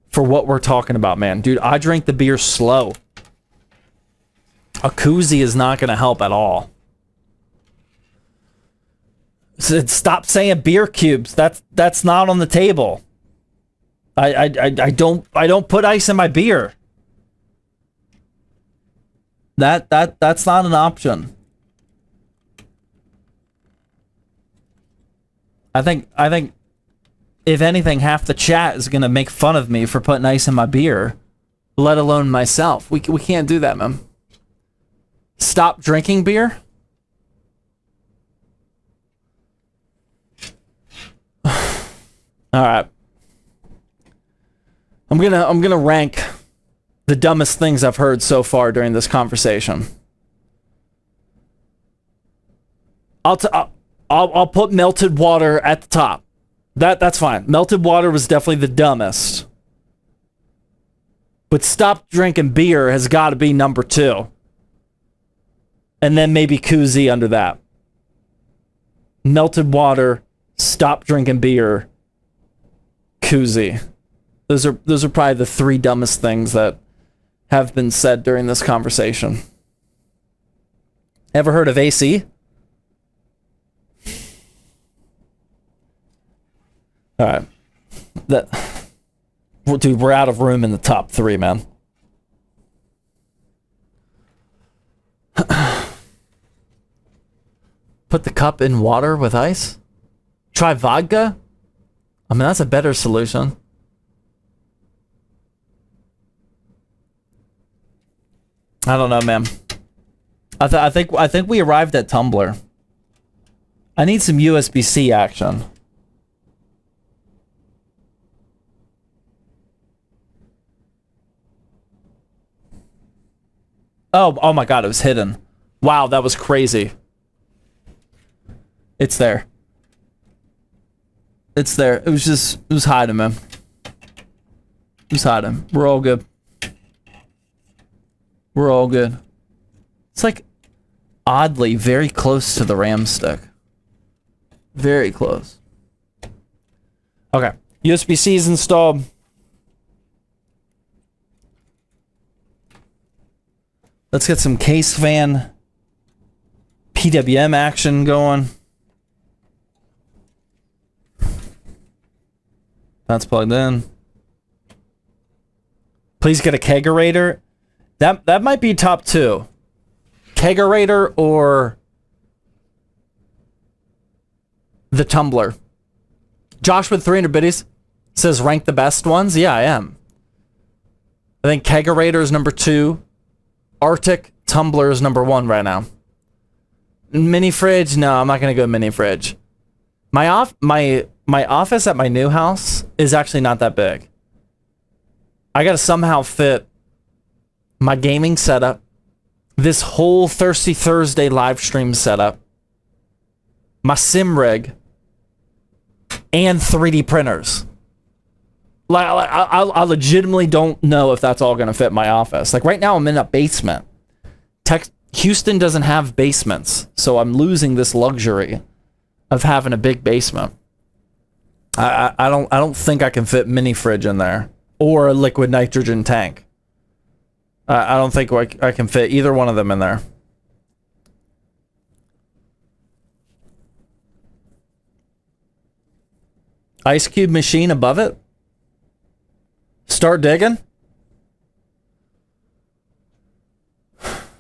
for what we're talking about, man. Dude, I drink the beer slow. A koozie is not going to help at all. So stop saying beer cubes. That's not on the table. I don't put ice in my beer. That's not an option. I think if anything, half the chat is gonna make fun of me for putting ice in my beer, let alone myself. We can't do that, man. Stop drinking beer? All right. I'm gonna rank the dumbest things I've heard so far during this conversation. I'll put melted water at the top. That's fine. Melted water was definitely the dumbest. But stop drinking beer has got to be number 2. And then maybe koozie under that. Melted water, stop drinking beer, koozie. Those are probably the 3 dumbest things that have been said during this conversation. Ever heard of AC? All right. Dude, we're out of room in the top 3, man. Put the cup in water with ice? Try vodka? I mean, that's a better solution. I don't know, man. I think we arrived at Tumblr. I need some USB-C action. Oh my god, it was hidden. Wow, that was crazy. It's there. It's there. It was hiding, man. It was hiding. We're all good. We're all good. It's like oddly very close to the RAM stick. Very close. Okay. USB-C is installed. Let's get some case fan PWM action going. That's plugged in. Please get a kegerator. That might be top 2. Kegerator or the tumbler. Josh with 300 biddies says rank the best ones. Yeah, I am. I think kegerator is number 2. Arctic tumbler is number 1 right now. Mini fridge? No, I'm not gonna go mini fridge. My office at my new house is actually not that big. I gotta somehow fit my gaming setup, this whole Thirsty Thursday live stream setup, my sim rig, and 3D printers. Like, I legitimately don't know if that's all gonna fit my office. Like right now, I'm in a basement. Houston doesn't have basements, so I'm losing this luxury of having a big basement. I don't think I can fit mini fridge in there or a liquid nitrogen tank. I don't think I can fit either one of them in there. Ice cube machine above it. Start digging.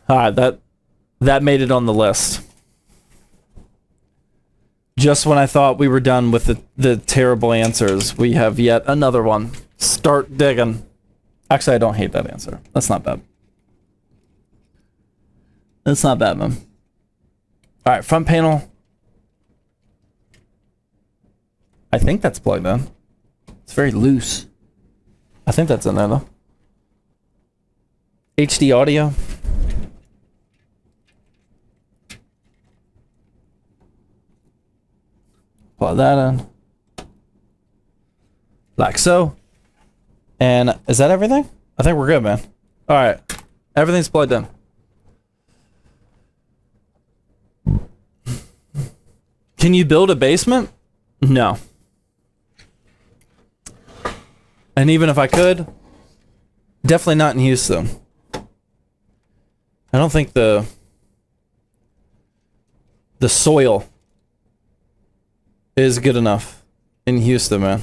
Alright, that made it on the list. Just when I thought we were done with the terrible answers, we have yet another one. Start digging. Actually, I don't hate that answer. That's not bad. That's not bad, man. Alright, front panel. I think that's plugged in. It's very loose. I think that's in there, though. HD audio. Plug that in. Like so. And is that everything? I think we're good, man. Alright. Everything's plugged in. Can you build a basement? No. And even if I could, definitely not in Houston. I don't think the soil is good enough in Houston, man.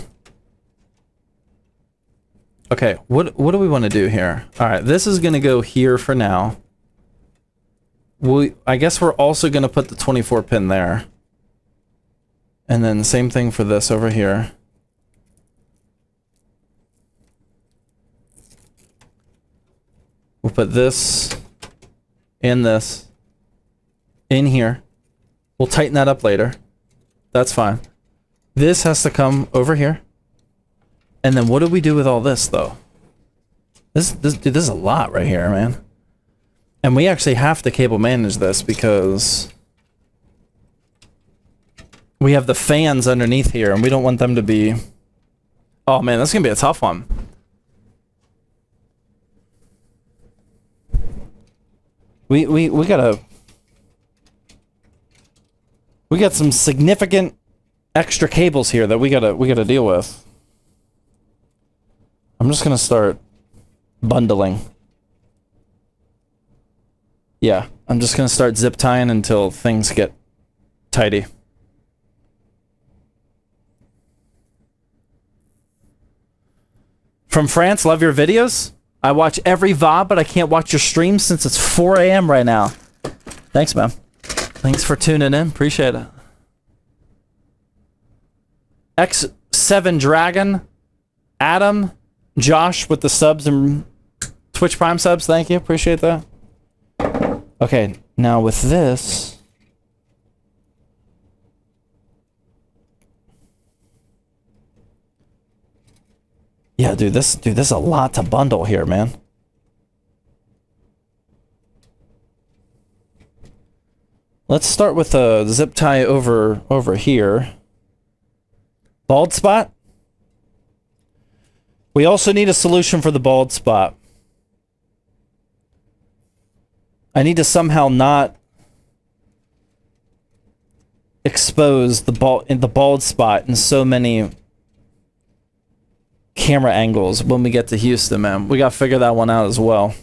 Okay, what do we want to do here? All right, this is gonna go here for now. I guess we're also gonna put the 24 pin there, and then same thing for this over here. We'll put this and this in here. We'll tighten that up later. That's fine. This has to come over here. And then what do we do with all this, though? Dude, this is a lot right here, man. And we actually have to cable manage this because we have the fans underneath here, and we don't want them to be... Oh, man, that's going to be a tough one. We gotta... We got some significant extra cables here that we gotta deal with. I'm just gonna start bundling. Yeah, I'm just gonna start zip tying until things get tidy. From France, love your videos. I watch every VOD, but I can't watch your stream since it's 4 a.m. right now. Thanks, man. Thanks for tuning in. Appreciate it. X7 Dragon, Adam, Josh with the subs and Twitch Prime subs. Thank you. Appreciate that. Okay, now with this, Yeah, dude, this is a lot to bundle here, man. Let's start with a zip tie over here. Bald spot? We also need a solution for the bald spot. I need to somehow not expose the bald spot in so many camera angles when we get to Houston, man. We gotta figure that one out as well.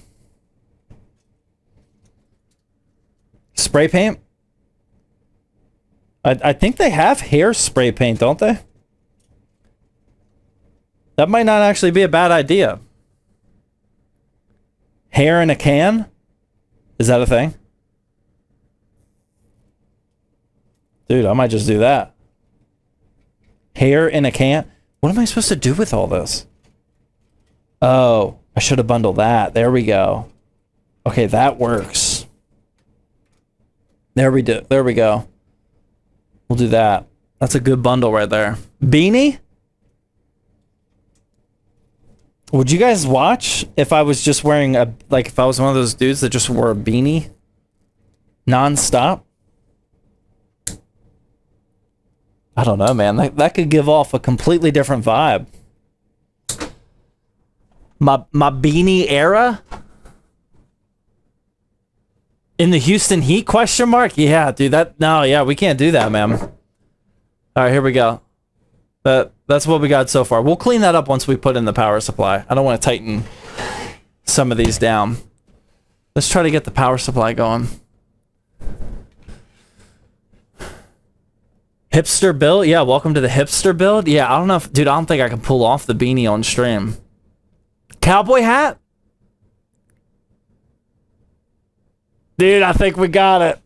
Spray paint? I think they have hair spray paint, don't they? That might not actually be a bad idea. Hair in a can? Is that a thing? Dude, I might just do that. Hair in a can? What am I supposed to do with all this? Oh, I should have bundled that. There we go. Okay, that works. There we go. We'll do that. That's a good bundle right there. Beanie? Would you guys watch if I was just wearing a, like, if I was one of those dudes that just wore a beanie non-stop? I don't know, man. That could give off a completely different vibe. My beanie era? In the Houston Heat, question mark? Yeah, dude, yeah, we can't do that, man. All right, here we go. That's what we got so far. We'll clean that up once we put in the power supply. I don't want to tighten some of these down. Let's try to get the power supply going. Hipster build? Yeah, welcome to the hipster build. Yeah, I don't know if, dude, I don't think I can pull off the beanie on stream. Cowboy hat? Dude, I think we got it.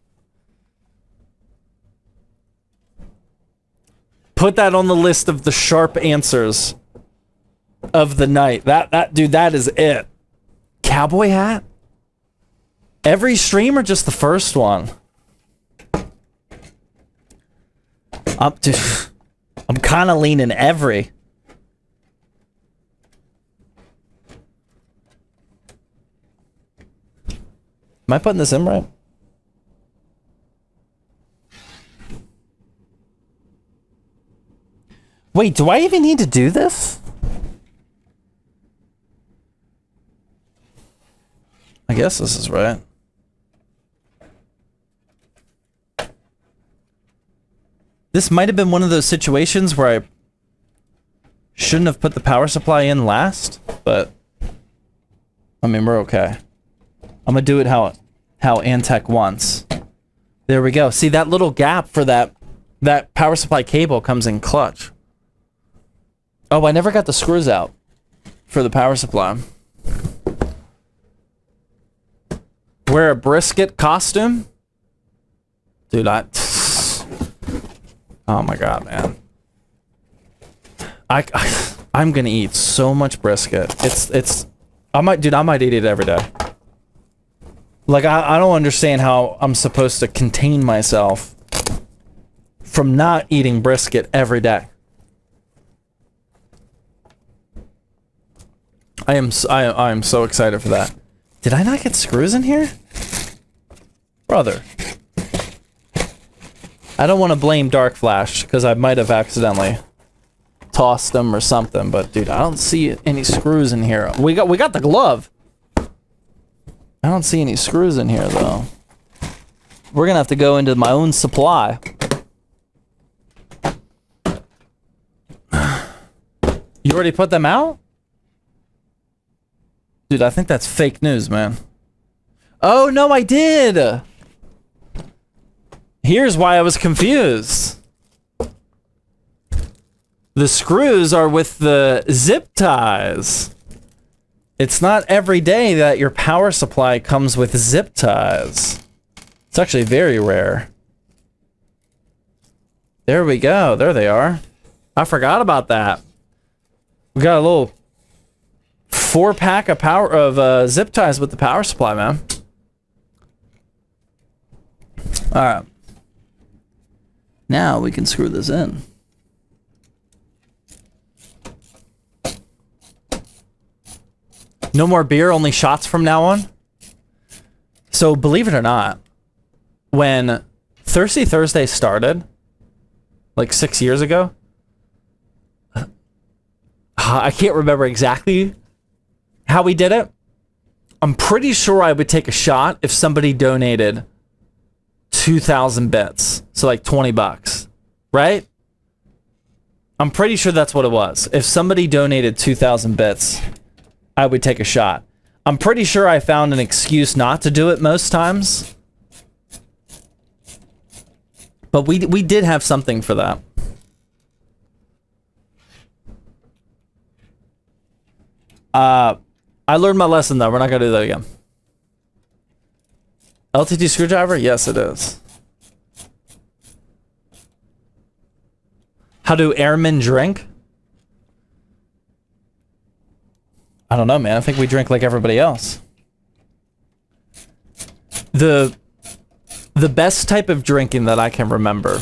Put that on the list of the sharp answers of the night. Dude, that is it. Cowboy hat? Every stream or just the first one? I'm kind of leaning every. Am I putting this in right? Wait, do I even need to do this? I guess this is right. This might have been one of those situations where I shouldn't have put the power supply in last, but I mean, we're okay. I'm gonna do it how Antec wants. There we go. See, that little gap for that power supply cable comes in clutch. Oh, I never got the screws out for the power supply. Wear a brisket costume? Dude, oh my god, man. I'm gonna eat so much brisket. I might eat it every day. Like, I don't understand how I'm supposed to contain myself from not eating brisket every day. I am so excited for that. Did I not get screws in here? Brother. I don't want to blame Dark Flash, because I might have accidentally tossed them or something, but dude, I don't see any screws in here. We got the glove. I don't see any screws in here, though. We're gonna have to go into my own supply. You already put them out? Dude, I think that's fake news, man. Oh, no, I did! Here's why I was confused. The screws are with the zip ties. It's not every day that your power supply comes with zip ties. It's actually very rare. There we go. There they are. I forgot about that. We got a little 4-pack of zip ties with the power supply, man. All right. Now we can screw this in. No more beer, only shots from now on. So believe it or not, when Thirsty Thursday started, like 6 years ago, I can't remember exactly how we did it. I'm pretty sure I would take a shot if somebody donated 2,000 bits. So like $20, right? I'm pretty sure that's what it was. If somebody donated 2,000 bits, I would take a shot. I'm pretty sure I found an excuse not to do it most times. But we did have something for that. I learned my lesson, though. We're not going to do that again. LTT screwdriver? Yes, it is. How do airmen drink? I don't know, man. I think we drink like everybody else. The best type of drinking that I can remember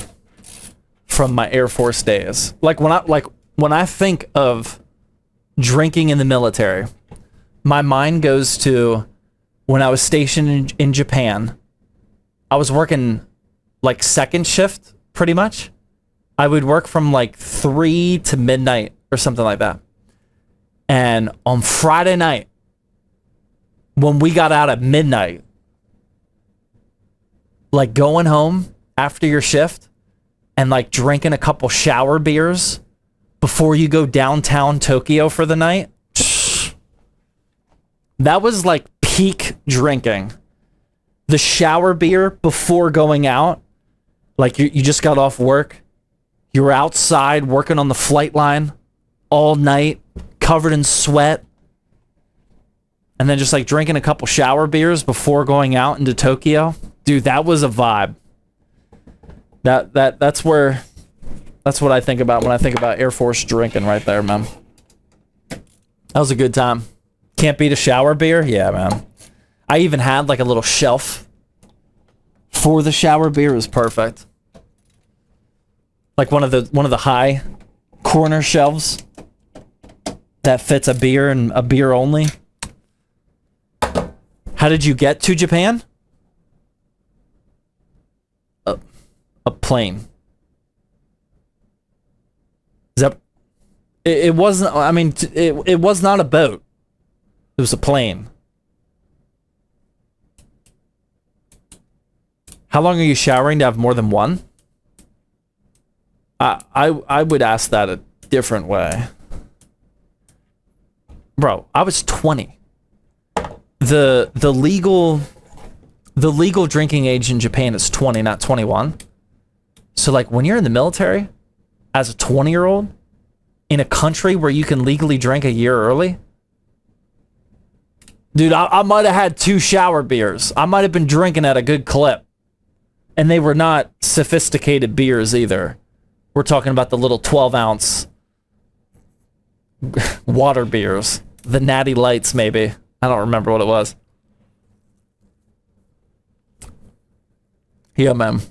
from my Air Force days, like when I think of drinking in the military, my mind goes to when I was stationed in Japan. I was working like second shift pretty much. I would work from like 3 to midnight or something like that. And on Friday night, when we got out at midnight, like going home after your shift and like drinking a couple shower beers before you go downtown Tokyo for the night, that was like peak drinking. The shower beer before going out, like you just got off work, you were outside working on the flight line all night, covered in sweat, and then just like drinking a couple shower beers before going out into Tokyo. Dude, that was a vibe. That's what I think about when I think about Air Force drinking right there, man. That was a good time. Can't beat a shower beer? Yeah, man. I even had like a little shelf for the shower beer. It was perfect. Like one of the high corner shelves that fits a beer and a beer only. How did you get to Japan? A plane. Is that? It wasn't. I mean, it was not a boat. It was a plane. How long are you showering to have more than one? I would ask that a different way. Bro, I was 20. The legal drinking age in Japan is 20, not 21. So like when you're in the military as a 20-year-old in a country where you can legally drink a year early, dude, I might have had 2 shower beers. I might have been drinking at a good clip. And they were not sophisticated beers either. We're talking about the little 12-ounce water beers. The Natty Lights, maybe. I don't remember what it was. Yeah, man.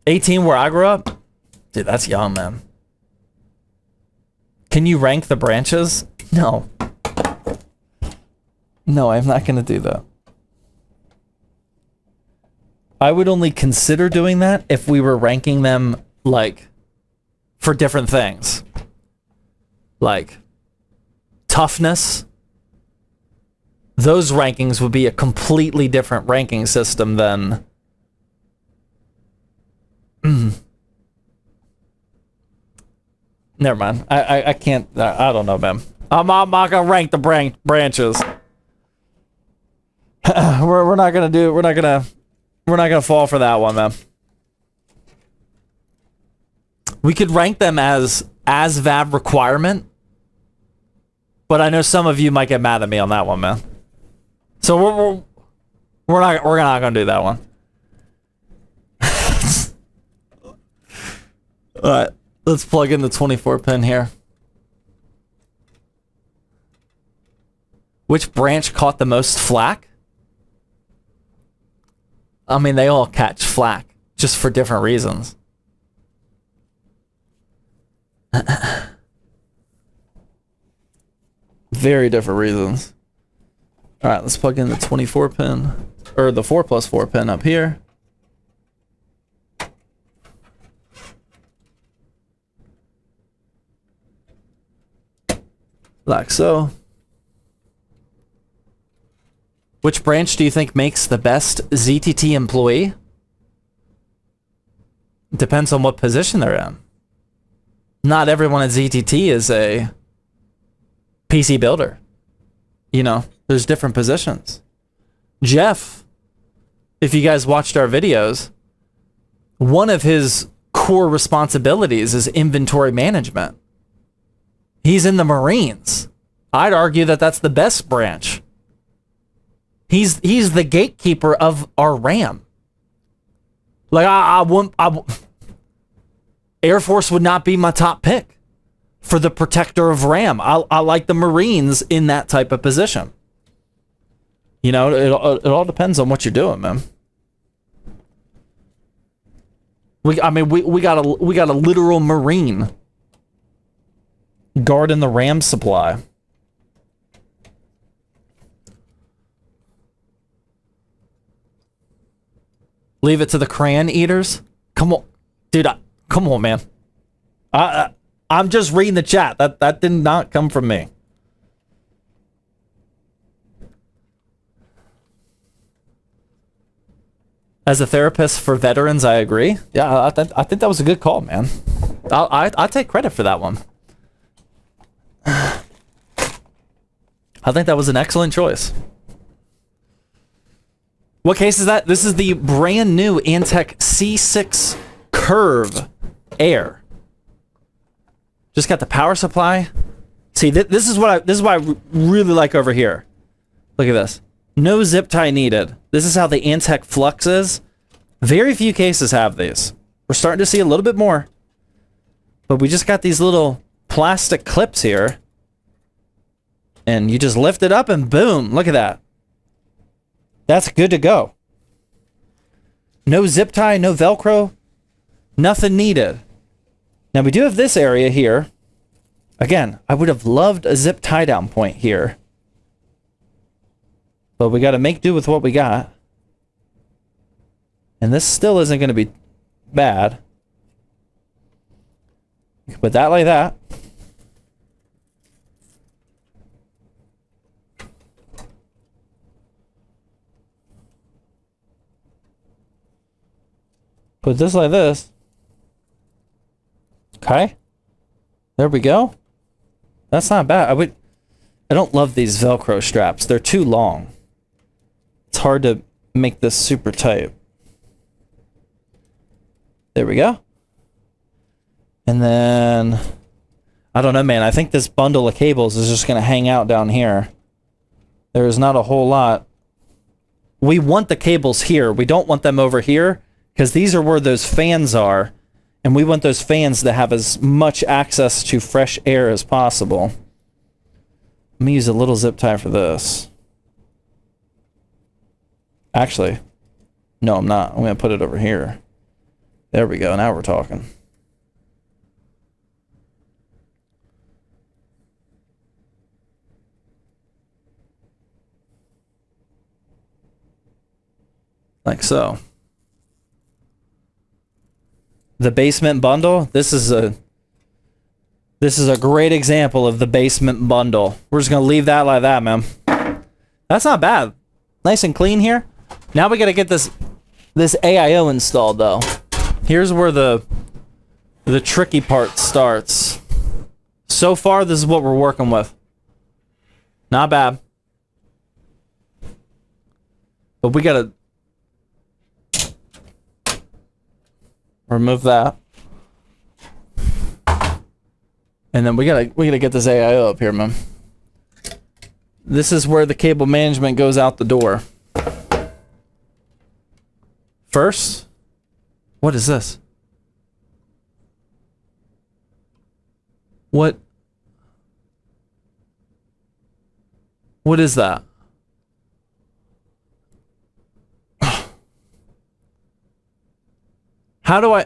18 where I grew up? Dude, that's young, man. Can you rank the branches? No. No, I'm not going to do that. I would only consider doing that if we were ranking them, like, for different things. Like, toughness. Those rankings would be a completely different ranking system than... Never mind. I can't... I don't know, man. I'm not going to rank the branches. We're not going to do... We're not going to fall for that one, man. We could rank them as ASVAB requirement, but I know some of you might get mad at me on that one, man. So we're not going to do that one. All right, let's plug in the 24 pin here. Which branch caught the most flack? I mean, they all catch flack, just for different reasons. Very different reasons. All right, let's plug in the 24 pin, or the 4+4 pin up here. Like so. Which branch do you think makes the best ZTT employee? Depends on what position they're in. Not everyone at ZTT is a PC builder. You know, there's different positions. Jeff, if you guys watched our videos, one of his core responsibilities is inventory management. He's in the Marines. I'd argue that that's the best branch. He's the gatekeeper of our RAM. Like Air Force would not be my top pick for the protector of RAM. I like the Marines in that type of position. You know, it all depends on what you're doing, man. We got a literal Marine guarding the RAM supply. Leave it to the crayon eaters. Come on, dude. Come on, man. I'm just reading the chat. That did not come from me. As a therapist for veterans, I agree. Yeah, I think that was a good call, man. I take credit for that one. I think that was an excellent choice. What case is that? This is the brand new Antec C6 Curve Air. Just got the power supply. See, this is what I really like over here. Look at this. No zip tie needed. This is how the Antec Flux is. Very few cases have these. We're starting to see a little bit more. But we just got these little plastic clips here. And you just lift it up and boom, look at that. That's good to go. No zip tie, no Velcro, nothing needed. Now we do have this area here. Again, I would have loved a zip tie down point here. But we got to make do with what we got. And this still isn't going to be bad. You can put that like that. Put this like this. Okay. There we go. That's not bad. I don't love these Velcro straps. They're too long. It's hard to make this super tight. There we go. And then, I don't know, man. I think this bundle of cables is just going to hang out down here. There is not a whole lot. We want the cables here. We don't want them over here because these are where those fans are. And we want those fans to have as much access to fresh air as possible. Let me use a little zip tie for this. Actually, no, I'm not. I'm going to put it over here. There we go. Now we're talking. Like so. The basement bundle. This is a great example of the basement bundle. We're just going to leave that like that, man. That's not bad. Nice and clean here. Now we got to get this AIO installed though. Here's where the tricky part starts. So far, this is what we're working with. Not bad. But we got to remove that. And then we gotta get this AIO up here, man. This is where the cable management goes out the door. First, what is this? What is that? How do I...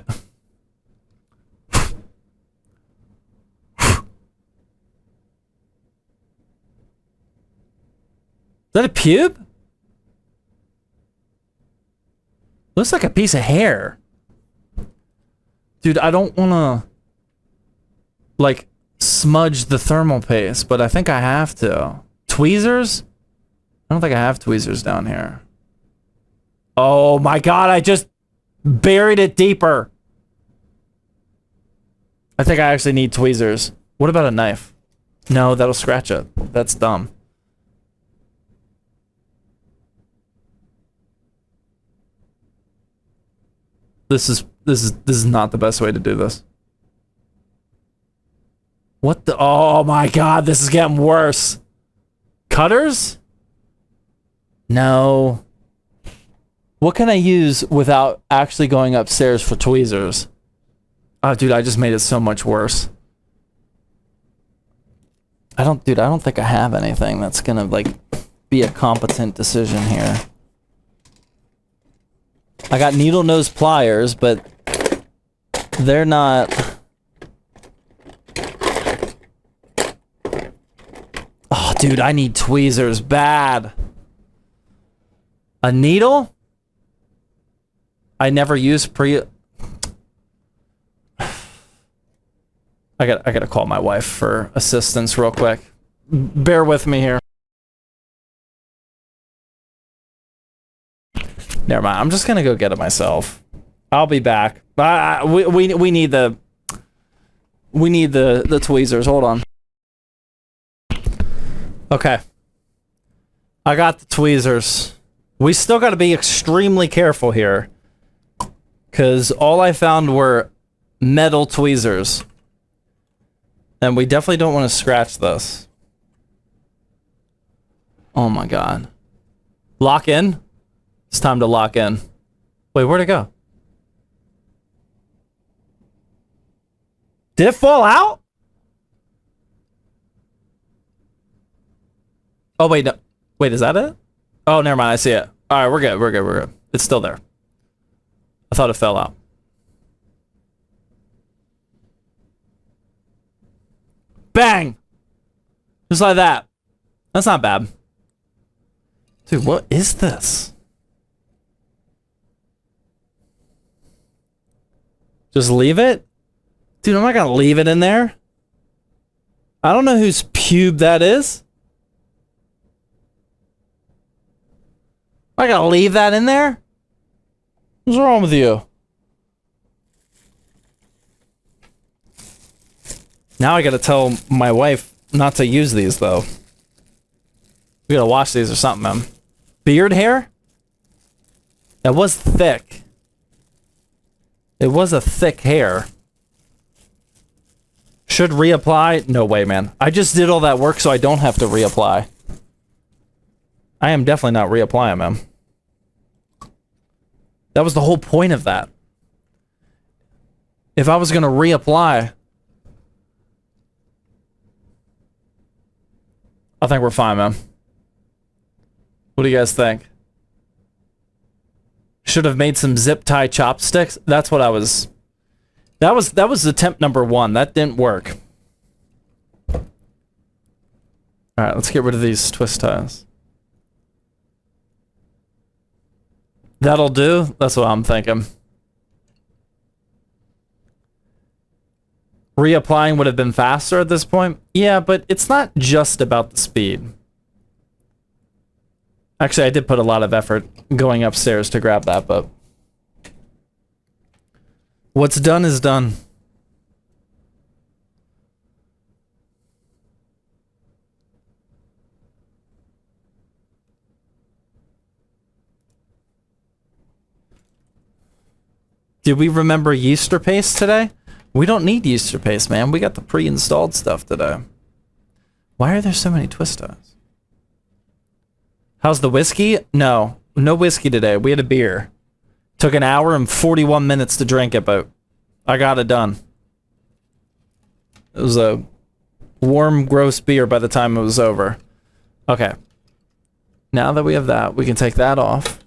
that a pube? Looks like a piece of hair. Dude, I don't want to, like, smudge the thermal paste, but I think I have to. Tweezers? I don't think I have tweezers down here. Oh my god, I just buried it deeper. I think I actually need tweezers. What about a knife? No, that'll scratch it. That's dumb. This is not the best way to do this. What the? Oh my god, this is getting worse. Cutters? No. What can I use without actually going upstairs for tweezers? Oh, dude, I just made it so much worse. I don't think I have anything that's gonna, like, be a competent decision here. I got needle nose pliers, but they're not... Oh, dude, I need tweezers bad. A needle? I never use I gotta call my wife for assistance real quick. Bear with me here. Never mind. I'm just gonna go get it myself. I'll be back. We need the tweezers. Hold on. Okay. I got the tweezers. We still got to be extremely careful here, because all I found were metal tweezers. And we definitely don't want to scratch this. Oh my god. Lock in? It's time to lock in. Wait, where'd it go? Did it fall out? Oh, wait, no. Wait, is that it? Oh, never mind, I see it. Alright, we're good. It's still there. I thought it fell out. Bang! Just like that. That's not bad. Dude, what is this? Just leave it? Dude, I'm not gonna leave it in there. I don't know whose pube that is. I gotta leave that in there? What's wrong with you? Now I gotta tell my wife not to use these, though. We gotta wash these or something, man. Beard hair? That was thick. It was a thick hair. Should reapply? No way, man. I just did all that work so I don't have to reapply. I am definitely not reapplying, man. That was the whole point of that. If I was gonna reapply... I think we're fine, man. What do you guys think? Should have made some zip tie chopsticks. That's what I was... That was attempt number 1. That didn't work. Alright, let's get rid of these twist ties. That'll do? That's what I'm thinking. Reapplying would have been faster at this point. Yeah, but it's not just about the speed. Actually, I did put a lot of effort going upstairs to grab that, but... What's done is done. Did we remember yeaster paste today? We don't need yeaster paste, man. We got the pre-installed stuff today. Why are there so many twist ties? How's the whiskey? No. No whiskey today. We had a beer. Took an hour and 41 minutes to drink it, but I got it done. It was a warm, gross beer by the time it was over. Okay. Now that we have that, we can take that off.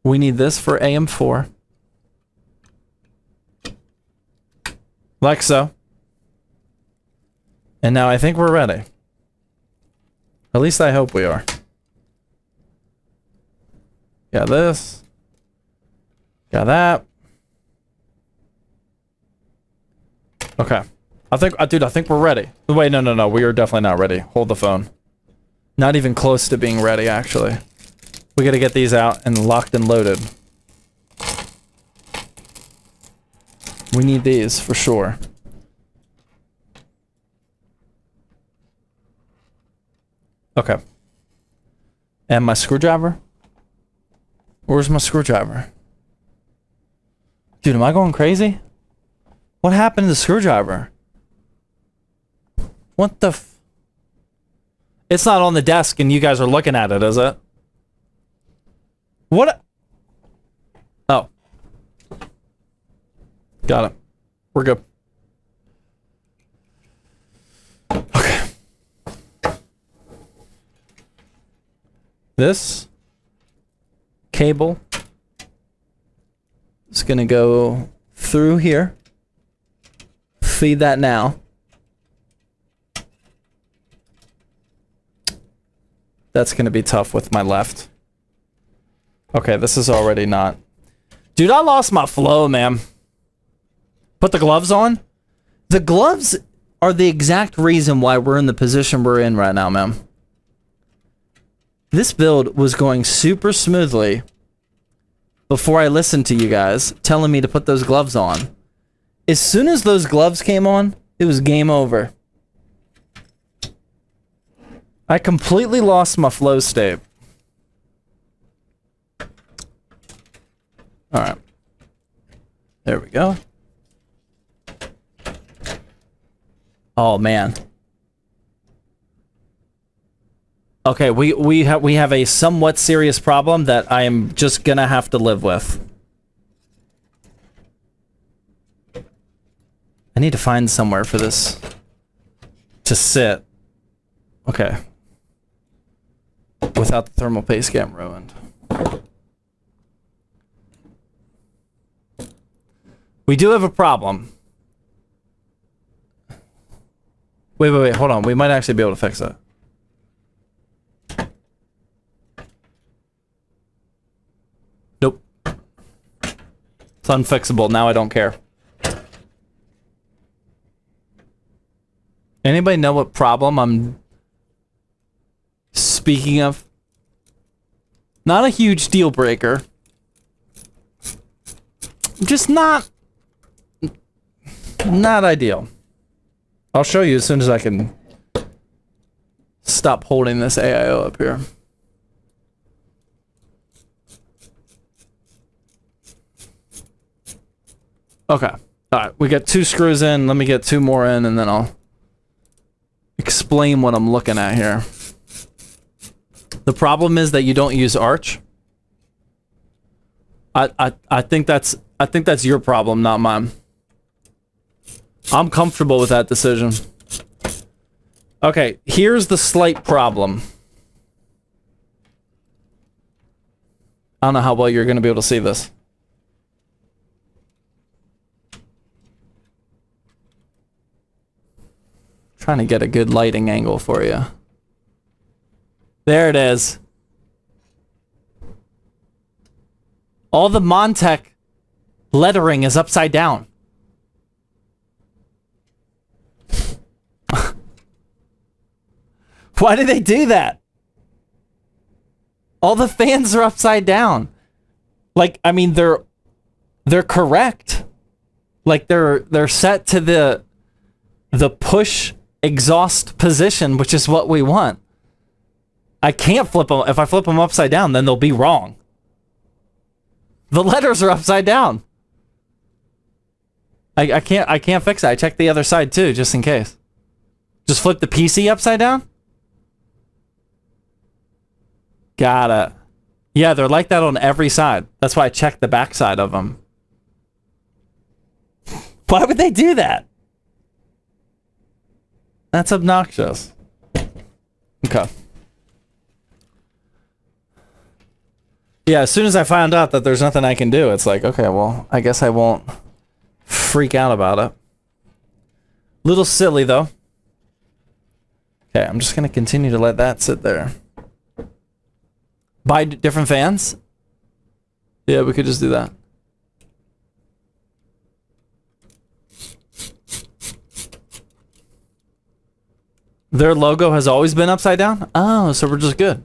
We need this for AM4. Like so. And now I think we're ready. At least I hope we are. Got this. Got that. Okay. Dude, I think we're ready. Wait, no. We are definitely not ready. Hold the phone. Not even close to being ready, actually. We gotta get these out and locked and loaded. We need these for sure. Okay. And my screwdriver? Where's my screwdriver? Dude, am I going crazy? What happened to the screwdriver? What the f... It's not on the desk and you guys are looking at it, is it? What? Oh. Got it. We're good. Okay. This cable is gonna go through here. Feed that now. That's gonna be tough with my left. Okay, this is already not. Dude, I lost my flow, man. Put the gloves on. The gloves are the exact reason why we're in the position we're in right now, man. This build was going super smoothly before I listened to you guys telling me to put those gloves on. As soon as those gloves came on, it was game over. I completely lost my flow state. Alright. There we go. Oh, man. Okay, we have a somewhat serious problem that I am just gonna have to live with. I need to find somewhere for this to sit. Okay. Without the thermal paste getting ruined. We do have a problem. Wait, hold on. We might actually be able to fix it. Nope. It's unfixable. Now I don't care. Anybody know what problem I'm speaking of? Not a huge deal breaker. Just not ideal. I'll show you as soon as I can stop holding this AIO up here. Okay. Alright, we got 2 screws in. Let me get 2 more in and then I'll explain what I'm looking at here. The problem is that you don't use arch. I think that's your problem, not mine. I'm comfortable with that decision. Okay, here's the slight problem. I don't know how well you're going to be able to see this. Trying to get a good lighting angle for you. There it is. All the Montec lettering is upside down. Why did they do that? All the fans are upside down. Like, I mean, they're correct. Like they're set to the push exhaust position, which is what we want. I can't flip them. If I flip them upside down, then they'll be wrong. The letters are upside down. I can't fix it. I checked the other side too, just in case. Just flip the PC upside down? Got it. Yeah, they're like that on every side. That's why I checked the back side of them. Why would they do that? That's obnoxious. Okay. Yeah, as soon as I found out that there's nothing I can do, it's like, okay, well, I guess I won't freak out about it. Little silly, though. Okay, I'm just going to continue to let that sit there. Buy different fans? Yeah, we could just do that. Their logo has always been upside down? Oh, so we're just good.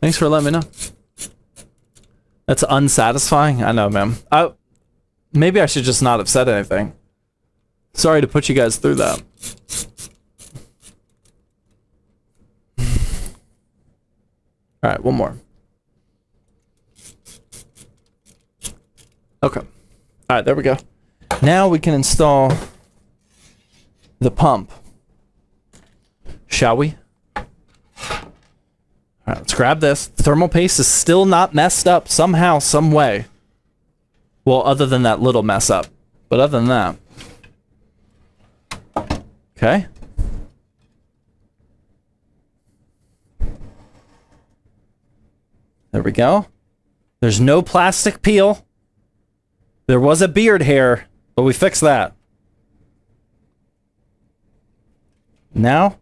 Thanks for letting me know. That's unsatisfying. I know, man. Maybe I should just not have said anything. Sorry to put you guys through that. All right, one more. Okay. All right, there we go. Now we can install the pump. Shall we? All right, let's grab this. Thermal paste is still not messed up somehow, some way. Well, other than that little mess up. But other than that. Okay. There we go. There's no plastic peel. There was a beard hair, but we fixed that. Now,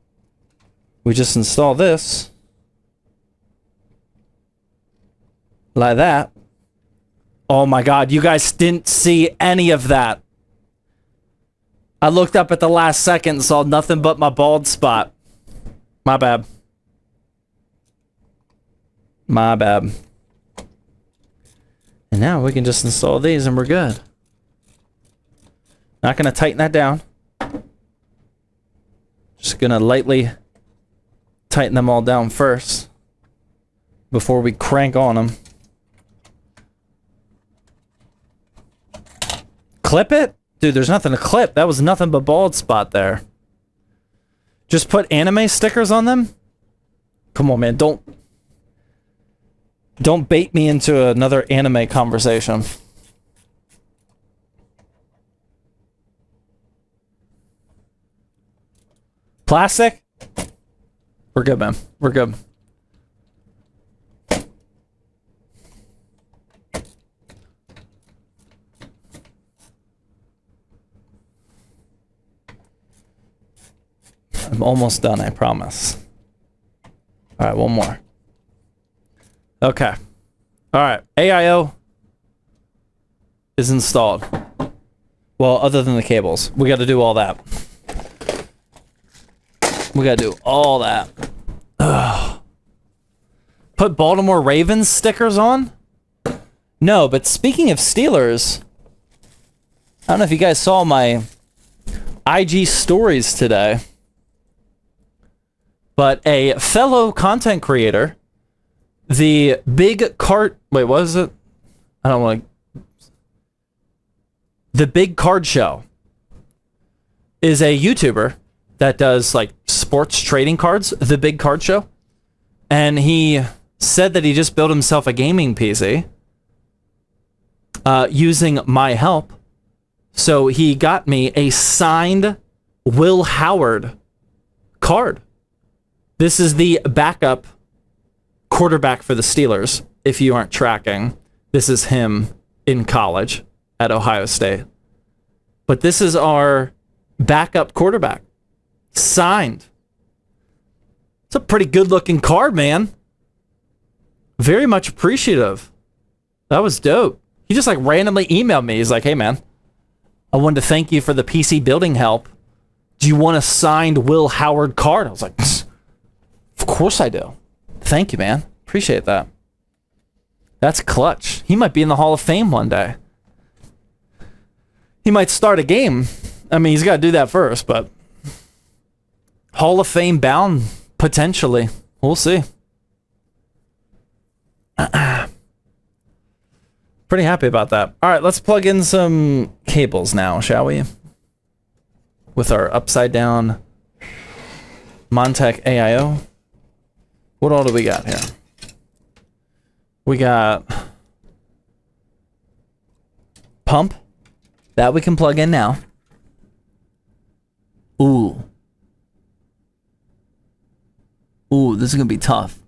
we just install this. Like that. Oh my god, you guys didn't see any of that. I looked up at the last second and saw nothing but my bald spot. My bad. My bad. And now we can just install these and we're good. Not gonna tighten that down. Just gonna lightly tighten them all down first before we crank on them. Clip it? Dude, there's nothing to clip. That was nothing but bald spot there. Just put anime stickers on them? Come on, man. Don't bait me into another anime conversation. Plastic? We're good, man. We're good. I'm almost done, I promise. All right, one more. Okay. All right, AIO is installed. Well, other than the cables. We got to do all that. We got to do all that. Ugh. Put Baltimore Ravens stickers on? No, but speaking of Steelers, I don't know if you guys saw my IG stories today. But a fellow content creator, the Big Card... Wait, what is it? I don't want to... The Big Card Show is a YouTuber that does, like, sports trading cards. The Big Card Show. And he said that he just built himself a gaming PC using my help. So he got me a signed Will Howard card. This is the backup quarterback for the Steelers, if you aren't tracking. This is him in college at Ohio State. But this is our backup quarterback. Signed. It's a pretty good-looking card, man. Very much appreciative. That was dope. He just, like, randomly emailed me. He's like, hey, man, I wanted to thank you for the PC building help. Do you want a signed Will Howard card? I was like... Of course I do. Thank you, man. Appreciate that. That's clutch. He might be in the Hall of Fame one day. He might start a game. I mean, he's got to do that first, but... Hall of Fame bound, potentially. We'll see. Pretty happy about that. All right, let's plug in some cables now, shall we? With our upside-down Montec AIO. What all do we got here? We got pump. That we can plug in now. Ooh. Ooh, this is going to be tough.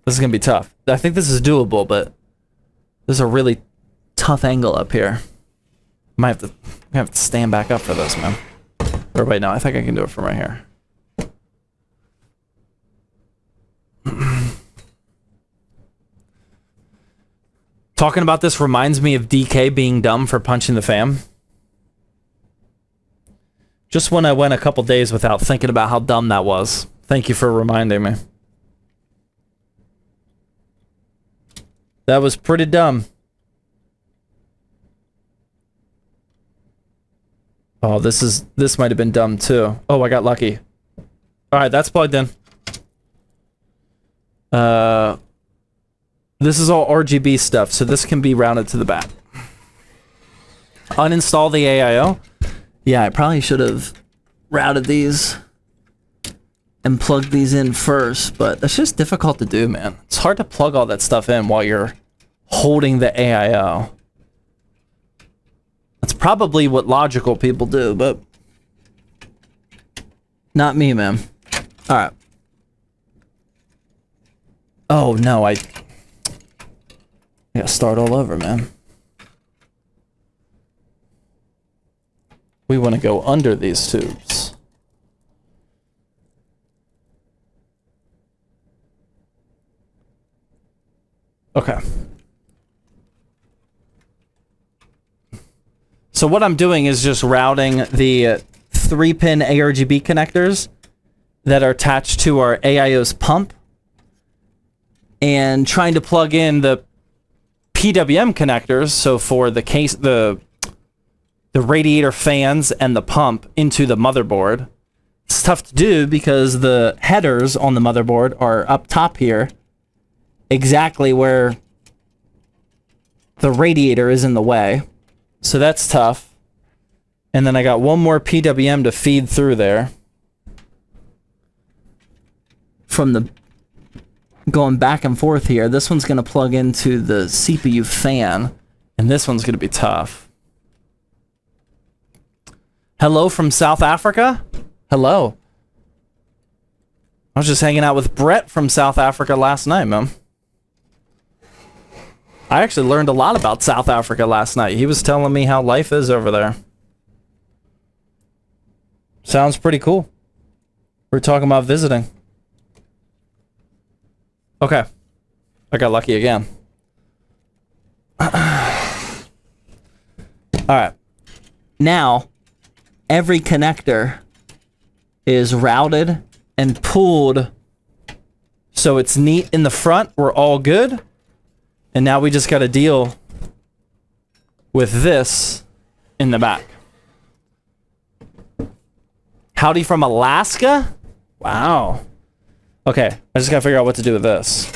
This is going to be tough. I think this is doable, but This is a really tough angle up here. Might have to stand back up for this, man. Or wait, no, I think I can do it from right here. Talking about this reminds me of DK being dumb for punching the fam. Just when I went a couple days without thinking about how dumb that was. Thank you for reminding me. That was pretty dumb. Oh, this might have been dumb too. Oh, I got lucky. All right, that's plugged in. This is all RGB stuff, so this can be routed to the back. Uninstall the AIO. Yeah, I probably should have routed these and plugged these in first, but that's just difficult to do, man. It's hard to plug all that stuff in while you're holding the AIO. That's probably what logical people do, but not me, man. All right. Oh, no, I gotta start all over, man. We want to go under these tubes. Okay. So what I'm doing is just routing the 3-pin ARGB connectors that are attached to our AIO's pump and trying to plug in the PWM connectors, so for the case, the radiator fans and the pump into the motherboard. It's tough to do because the headers on the motherboard are up top here, exactly where the radiator is in the way. So that's tough. And then I got one more PWM to feed through there. From the going back and forth here, this one's going to plug into the CPU fan, and this one's going to be tough. Hello from South Africa? Hello. I was just hanging out with Brett from South Africa last night, man. I actually learned a lot about South Africa last night. He was telling me how life is over there. Sounds pretty cool. We're talking about visiting. Okay. I got lucky again. Alright. Now, every connector is routed and pulled so it's neat in the front. We're all good. And now we just got to deal with this in the back. Howdy from Alaska? Wow. Okay, I just got to figure out what to do with this.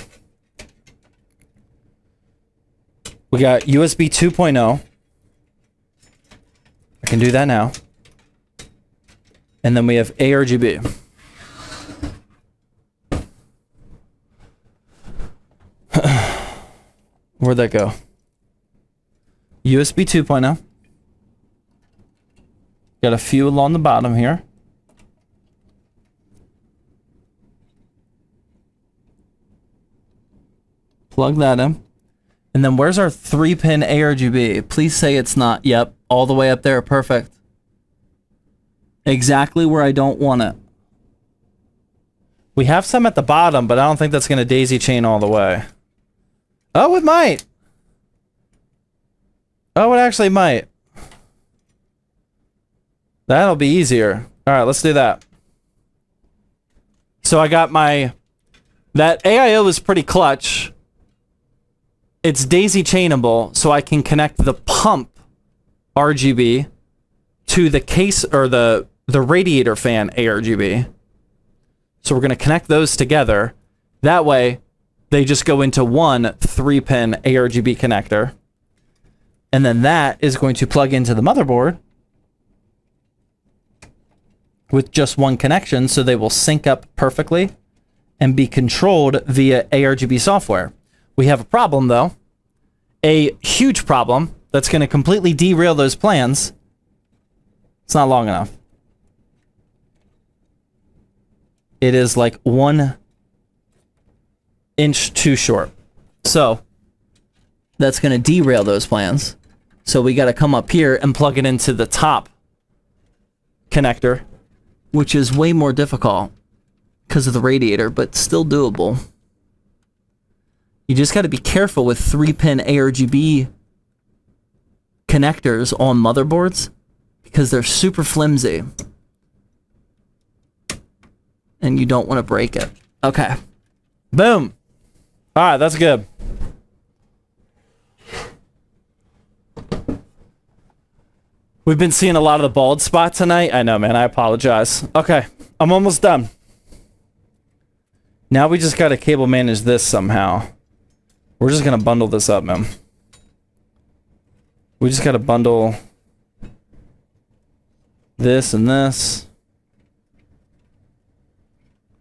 We got USB 2.0. I can do that now. And then we have ARGB. Where'd that go? USB 2.0. Got a few along the bottom here. Plug that in. And then where's our 3-pin ARGB? Please say it's not. Yep, all the way up there. Perfect. Exactly where I don't want it. We have some at the bottom, but I don't think that's going to daisy chain all the way. Oh, it might. Oh, it actually might. That'll be easier. All right, let's do that. So I got my... That AIO is pretty clutch. It's daisy chainable, so I can connect the pump RGB to the case, or the radiator fan ARGB. So we're going to connect those together. That way, they just go into one 3-pin ARGB connector. And then that is going to plug into the motherboard with just one connection, so they will sync up perfectly and be controlled via ARGB software. We have a problem, though. A huge problem that's going to completely derail those plans. It's not long enough. It is like 1 inch too short. So, that's going to derail those plans. So we got to come up here and plug it into the top connector, which is way more difficult because of the radiator, but still doable. You just got to be careful with 3-pin ARGB connectors on motherboards because they're super flimsy. And you don't want to break it. Okay. Boom. All right, that's good. We've been seeing a lot of the bald spot tonight. I know, man. I apologize. Okay. I'm almost done. Now we just got to cable manage this somehow. We're just going to bundle this up, man. We just got to bundle this and this.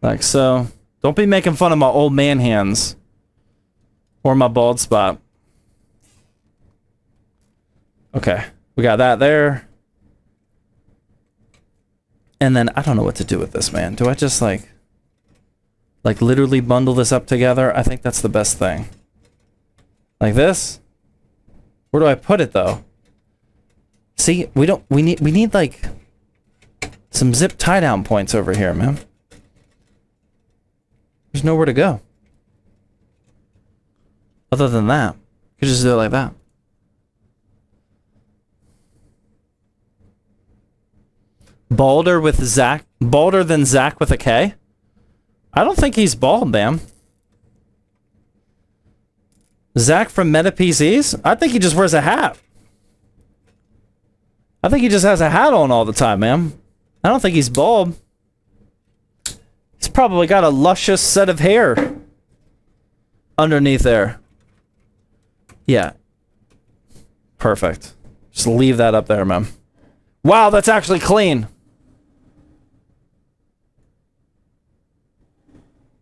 Like so. Don't be making fun of my old man hands. Or my bald spot. Okay. We got that there. And then I don't know what to do with this, man. Do I just like literally bundle this up together? I think that's the best thing. Like this? Where do I put it though? See, we need like some zip tie down points over here, man. There's nowhere to go. Other than that, you could just do it like that. Balder with Zach. Balder than Zach with a K? I don't think he's bald, man. Zach from Meta PCs? I think he just wears a hat. I think he just has a hat on all the time, man. I don't think he's bald. He's probably got a luscious set of hair underneath there. Yeah. Perfect. Just leave that up there, man. Wow, that's actually clean.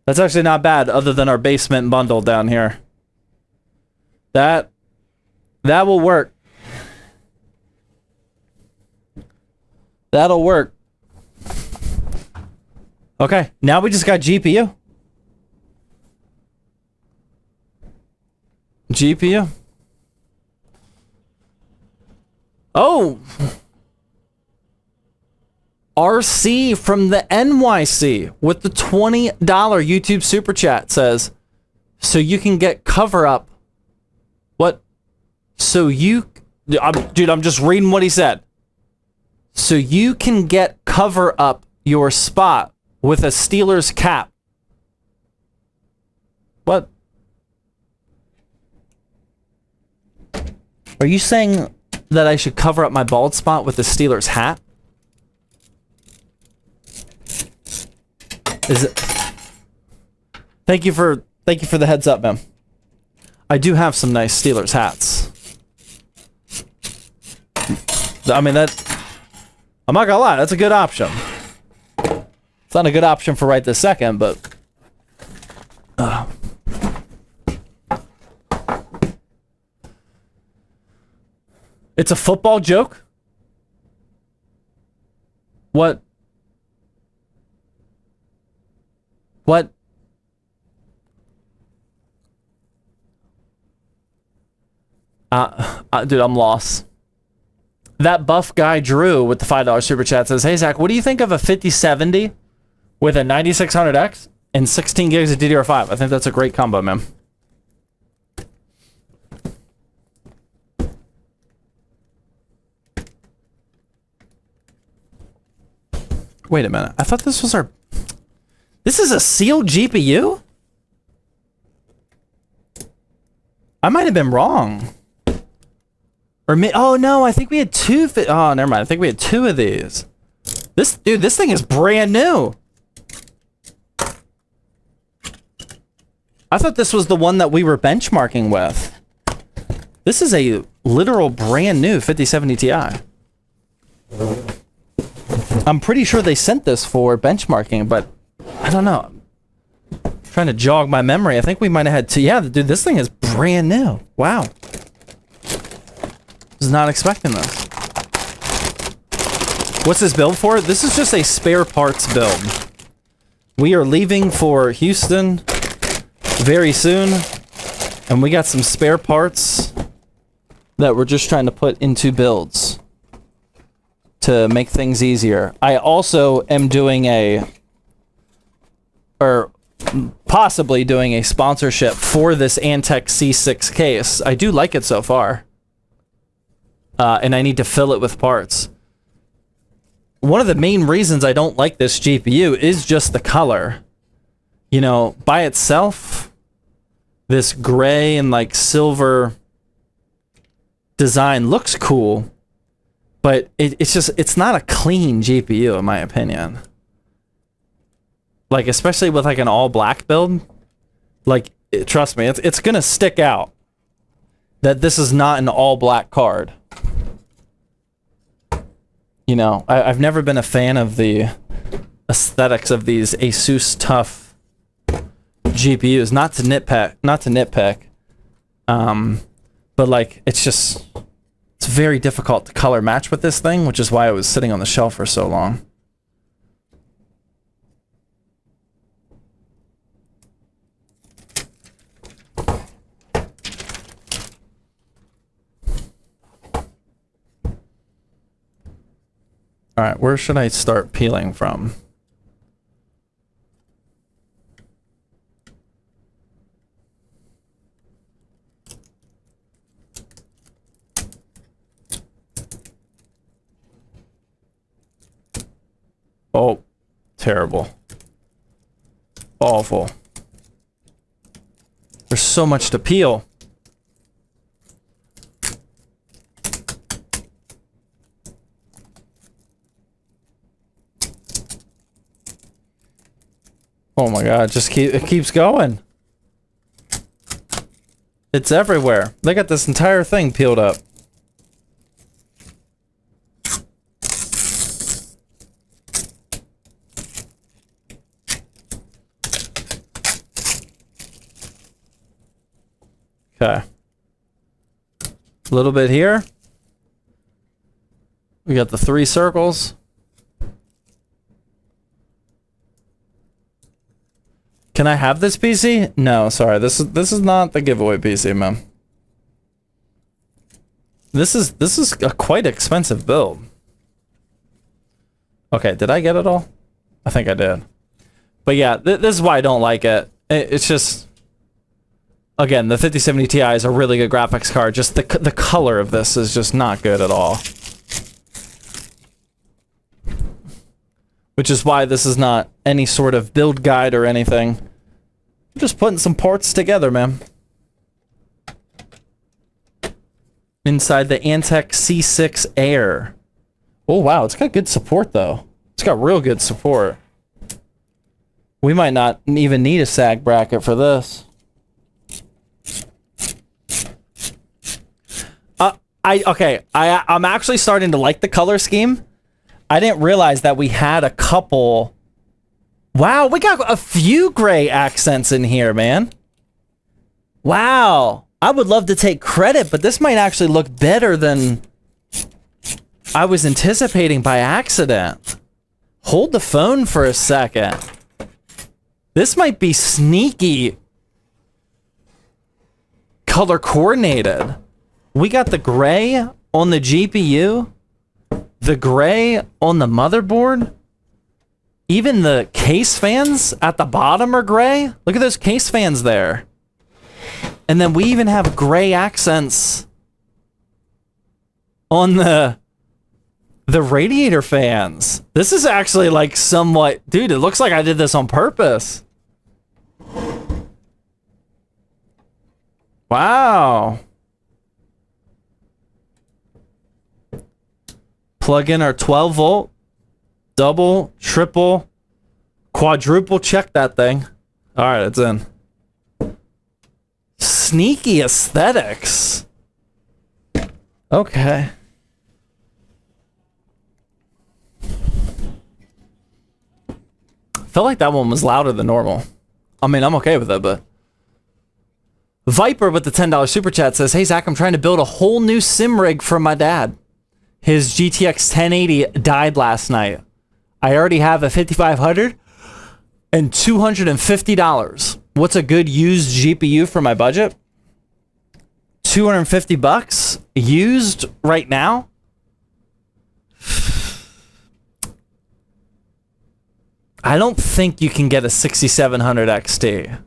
That's actually not bad, other than our basement bundle down here. That will work. That'll work. Okay, now we just got GPU. GPU. Oh! RC from the NYC with the $20 YouTube Super Chat says, so you can get cover up. What? So you... Dude, I'm just reading what he said. So you can get cover up your spot with a Steelers cap. What? Are you saying that I should cover up my bald spot with a Steelers hat? Is it? Thank you for the heads up, man. I do have some nice Steelers hats. I mean, I'm not gonna lie, that's a good option. It's not a good option for right this second, but it's a football joke? What? What? Dude, I'm lost. That buff guy Drew with the $5 super chat says, "Hey Zach, what do you think of a 5070 with a 9600X and 16 gigs of DDR5? I think that's a great combo, man." Wait a minute. I thought this was our... This is a sealed GPU? I might have been wrong. Or oh no, I think we had two. Oh, never mind. I think we had two of these. This thing is brand new. I thought this was the one that we were benchmarking with. This is a literal brand new 5070 Ti. I'm pretty sure they sent this for benchmarking, but I don't know. I'm trying to jog my memory. I think we might have had two. Yeah, dude, this thing is brand new. Wow. Was not expecting this. What's this build for? This is just a spare parts build. We are leaving for Houston very soon, and And we got some spare parts that we're just trying to put into builds to make things easier. I also am doing possibly doing a sponsorship for this Antec C6 case. I do like it so far. And I need to fill it with parts. One of the main reasons I don't like this GPU is just the color. You know, by itself, this gray and like silver design looks cool, but it's not a clean GPU in my opinion. Like, especially with like an all black build, like, trust me, it's gonna stick out that this is not an all black card. You know, I've never been a fan of the aesthetics of these Asus TUF GPUs. Not to nitpick, but like, it's very difficult to color match with this thing, which is why it was sitting on the shelf for so long. All right, where should I start peeling from? Oh, terrible. Awful. There's so much to peel. Oh my god, it keeps going. It's everywhere. They got this entire thing peeled up. Okay. A little bit here. We got the 3 circles. Can I have this PC? No, sorry. This is not the giveaway PC, man. This is a quite expensive build. Okay, did I get it all? I think I did. But yeah, this is why I don't like it. It's just, again, the 5070 Ti is a really good graphics card. Just the color of this is just not good at all. Which is why this is not any sort of build guide or anything. I'm just putting some parts together, man. Inside the Antec C6 Air. Oh, wow. It's got good support, though. It's got real good support. We might not even need a sag bracket for this. I'm actually starting to like the color scheme. I didn't realize that we had a couple. Wow, we got a few gray accents in here, man. Wow. I would love to take credit, but this might actually look better than I was anticipating by accident. Hold the phone for a second. This might be sneaky color coordinated. We got the gray on the GPU. The gray on the motherboard. Even the case fans at the bottom are gray. Look at those case fans there. And then we even have gray accents on the radiator fans. This is actually like somewhat... Dude, it looks like I did this on purpose. Wow. Plug in our 12 volt, double, triple, quadruple check that thing. All right, it's in. Sneaky aesthetics. Okay. Felt like that one was louder than normal. I mean, I'm okay with it, but... Viper with the $10 super chat says, "Hey, Zach, I'm trying to build a whole new sim rig for my dad. His GTX 1080 died last night. I already have a 5500 and $250. What's a good used GPU for my budget?" $250 used right now. I don't think you can get a 6700 XT.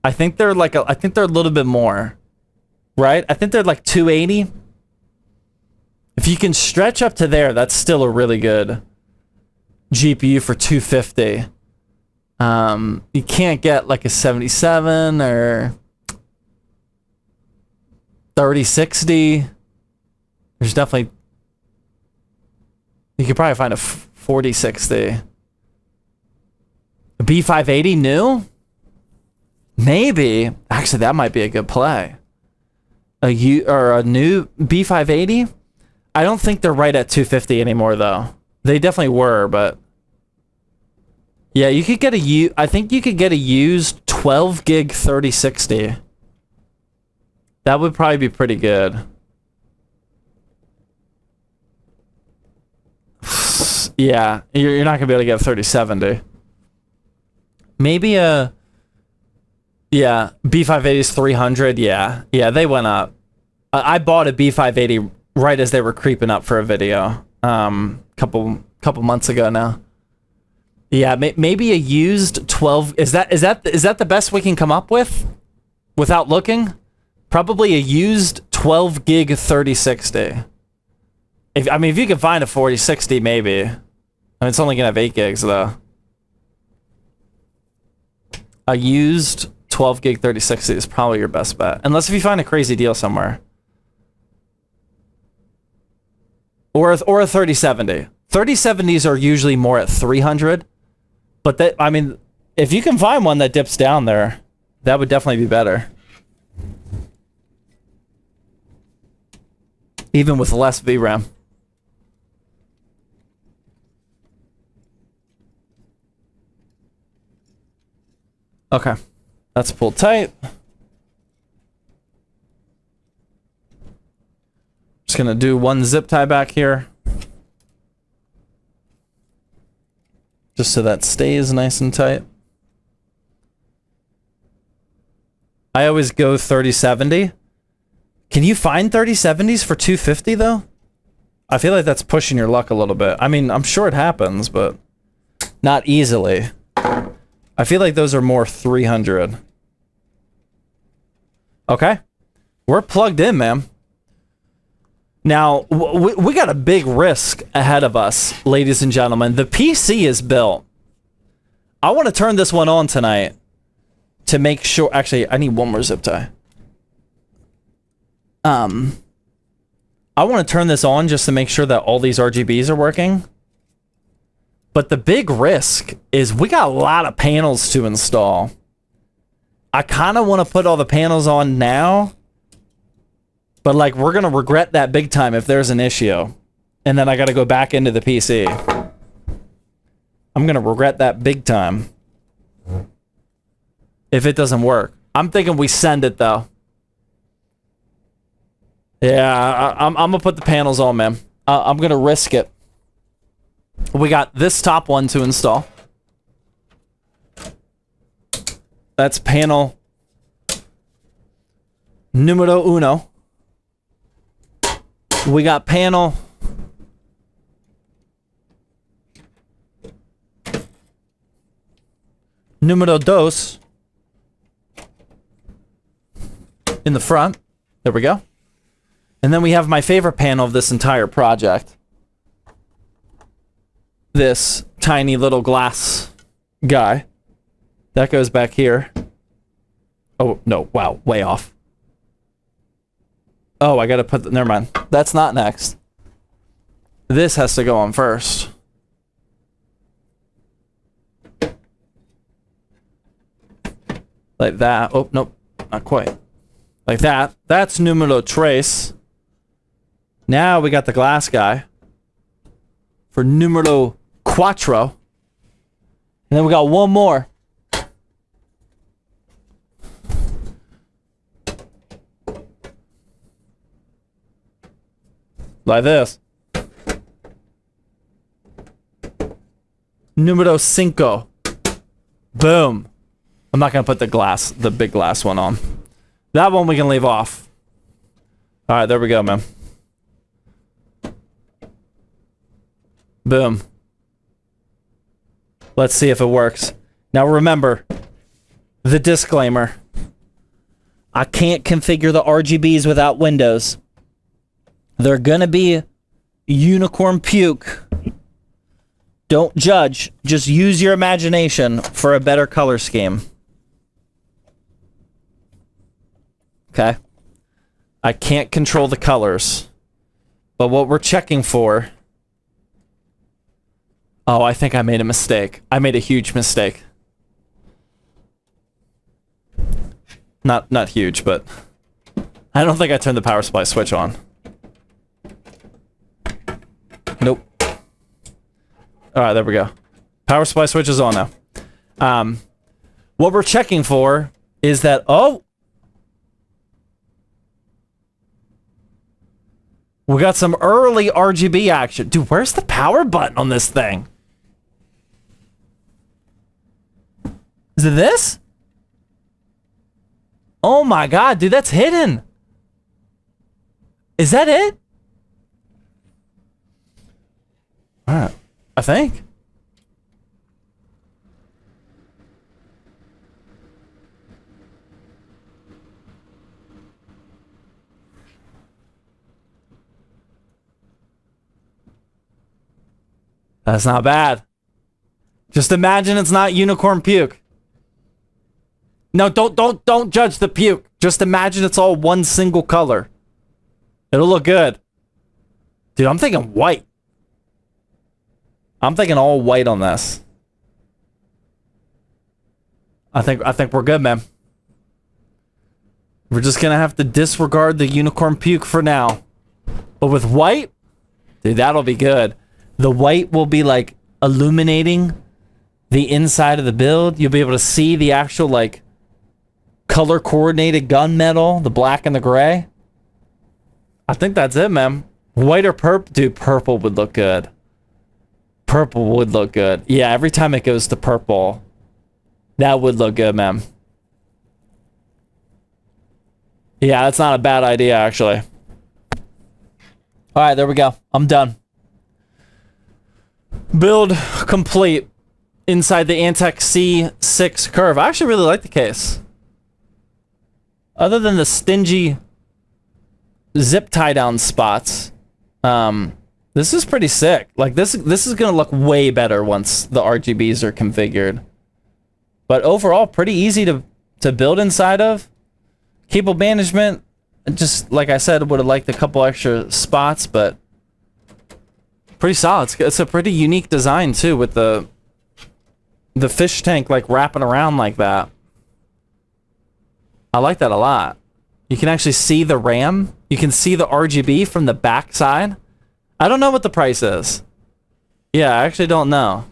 I think they're like I think they're a little bit more, right? I think they're like 280. If you can stretch up to there, that's still a really good GPU for 250. You can't get like a 77 or 3060. There's definitely, you could probably find a 4060. A B580 new? Maybe. Actually, that might be a good play. A new B580? I don't think they're right at 250 anymore though. They definitely were, but yeah, you could get I think you could get a used 12 gig 3060. That would probably be pretty good. Yeah, you're not gonna be able to get a 3070. Maybe a, yeah, B580 is 300. Yeah, they went up. I bought a B580 right as they were creeping up for a video, couple months ago now. Yeah, maybe a used 12. Is that the best we can come up with without looking? Probably a used 12 gig 3060. If you can find a 4060, maybe. I mean, it's only gonna have 8 gigs though. A used 12 gig 3060 is probably your best bet, unless if you find a crazy deal somewhere. Or a 3070. 3070s are usually more at 300, but that, I mean, if you can find one that dips down there, that would definitely be better. Even with less VRAM. Okay, that's pulled tight. Just gonna do one zip tie back here, just so that stays nice and tight. I always go 3070. Can you find 3070s for 250 though? I feel like that's pushing your luck a little bit. I mean, I'm sure it happens, but not easily. I feel like those are more 300. Okay. We're plugged in, man. Now, we got a big risk ahead of us, ladies and gentlemen. The PC is built. I want to turn this one on tonight to make sure... Actually, I need one more zip tie. I want to turn this on just to make sure that all these RGBs are working. But the big risk is we got a lot of panels to install. I kind of want to put all the panels on now, but like we're going to regret that big time if there's an issue. And then I got to go back into the PC. I'm going to regret that big time if it doesn't work. I'm thinking we send it though. Yeah, I'm going to put the panels on, man. I'm going to risk it. We got this top one to install. That's panel numero uno. We got panel numero dos in the front. There we go. And then we have my favorite panel of this entire project. This tiny little glass guy. That goes back here. Oh, no. Wow. Way off. Oh, I gotta put... Never mind. That's not next. This has to go on first. Like that. Oh, nope. Not quite. Like that. That's numero tres. Now we got the glass guy. For numero quattro. And then we got one more. Like this. Numero cinco. Boom. I'm not going to put the big glass one on. That one we can leave off. All right, there we go, man. Boom. Let's see if it works. Now remember, the disclaimer. I can't configure the RGBs without Windows. They're gonna be unicorn puke. Don't judge. Just use your imagination for a better color scheme. Okay? I can't control the colors. But what we're checking for... Oh, I think I made a mistake. I made a huge mistake. Not huge, but... I don't think I turned the power supply switch on. Nope. Alright, there we go. Power supply switch is on now. What we're checking for is that... Oh! We got some early RGB action. Dude, where's the power button on this thing? Is it this? Oh my god, dude, that's hidden. Is that it? Alright, I think. That's not bad. Just imagine it's not unicorn puke. No, don't judge the puke. Just imagine it's all one single color. It'll look good. Dude, I'm thinking white. I'm thinking all white on this. I think we're good, man. We're just gonna have to disregard the unicorn puke for now. But with white, dude, that'll be good. The white will be like illuminating the inside of the build. You'll be able to see the actual like color coordinated gunmetal, the black and the gray. I think that's it, man. White or purple? Dude, purple would look good. Purple would look good. Yeah, every time it goes to purple, that would look good, man. Yeah, that's not a bad idea, actually. All right, there we go. I'm done. Build complete inside the Antec C6 Curve. I actually really like the case. Other than the stingy zip tie down spots, this is pretty sick. Like this is gonna look way better once the RGBs are configured. But overall, pretty easy to build inside of. Cable management, just like I said, would have liked a couple extra spots, but pretty solid. It's a pretty unique design too, with the fish tank like wrapping around like that. I like that a lot. You can actually see the RAM. You can see the RGB from the back side. I don't know what the price is. Yeah, I actually don't know.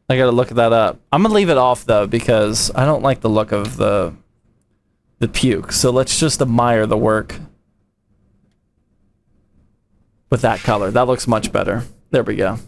I gotta look that up. I'm gonna leave it off though because I don't like the look of the puke. So let's just admire the work with that color. That looks much better. There we go.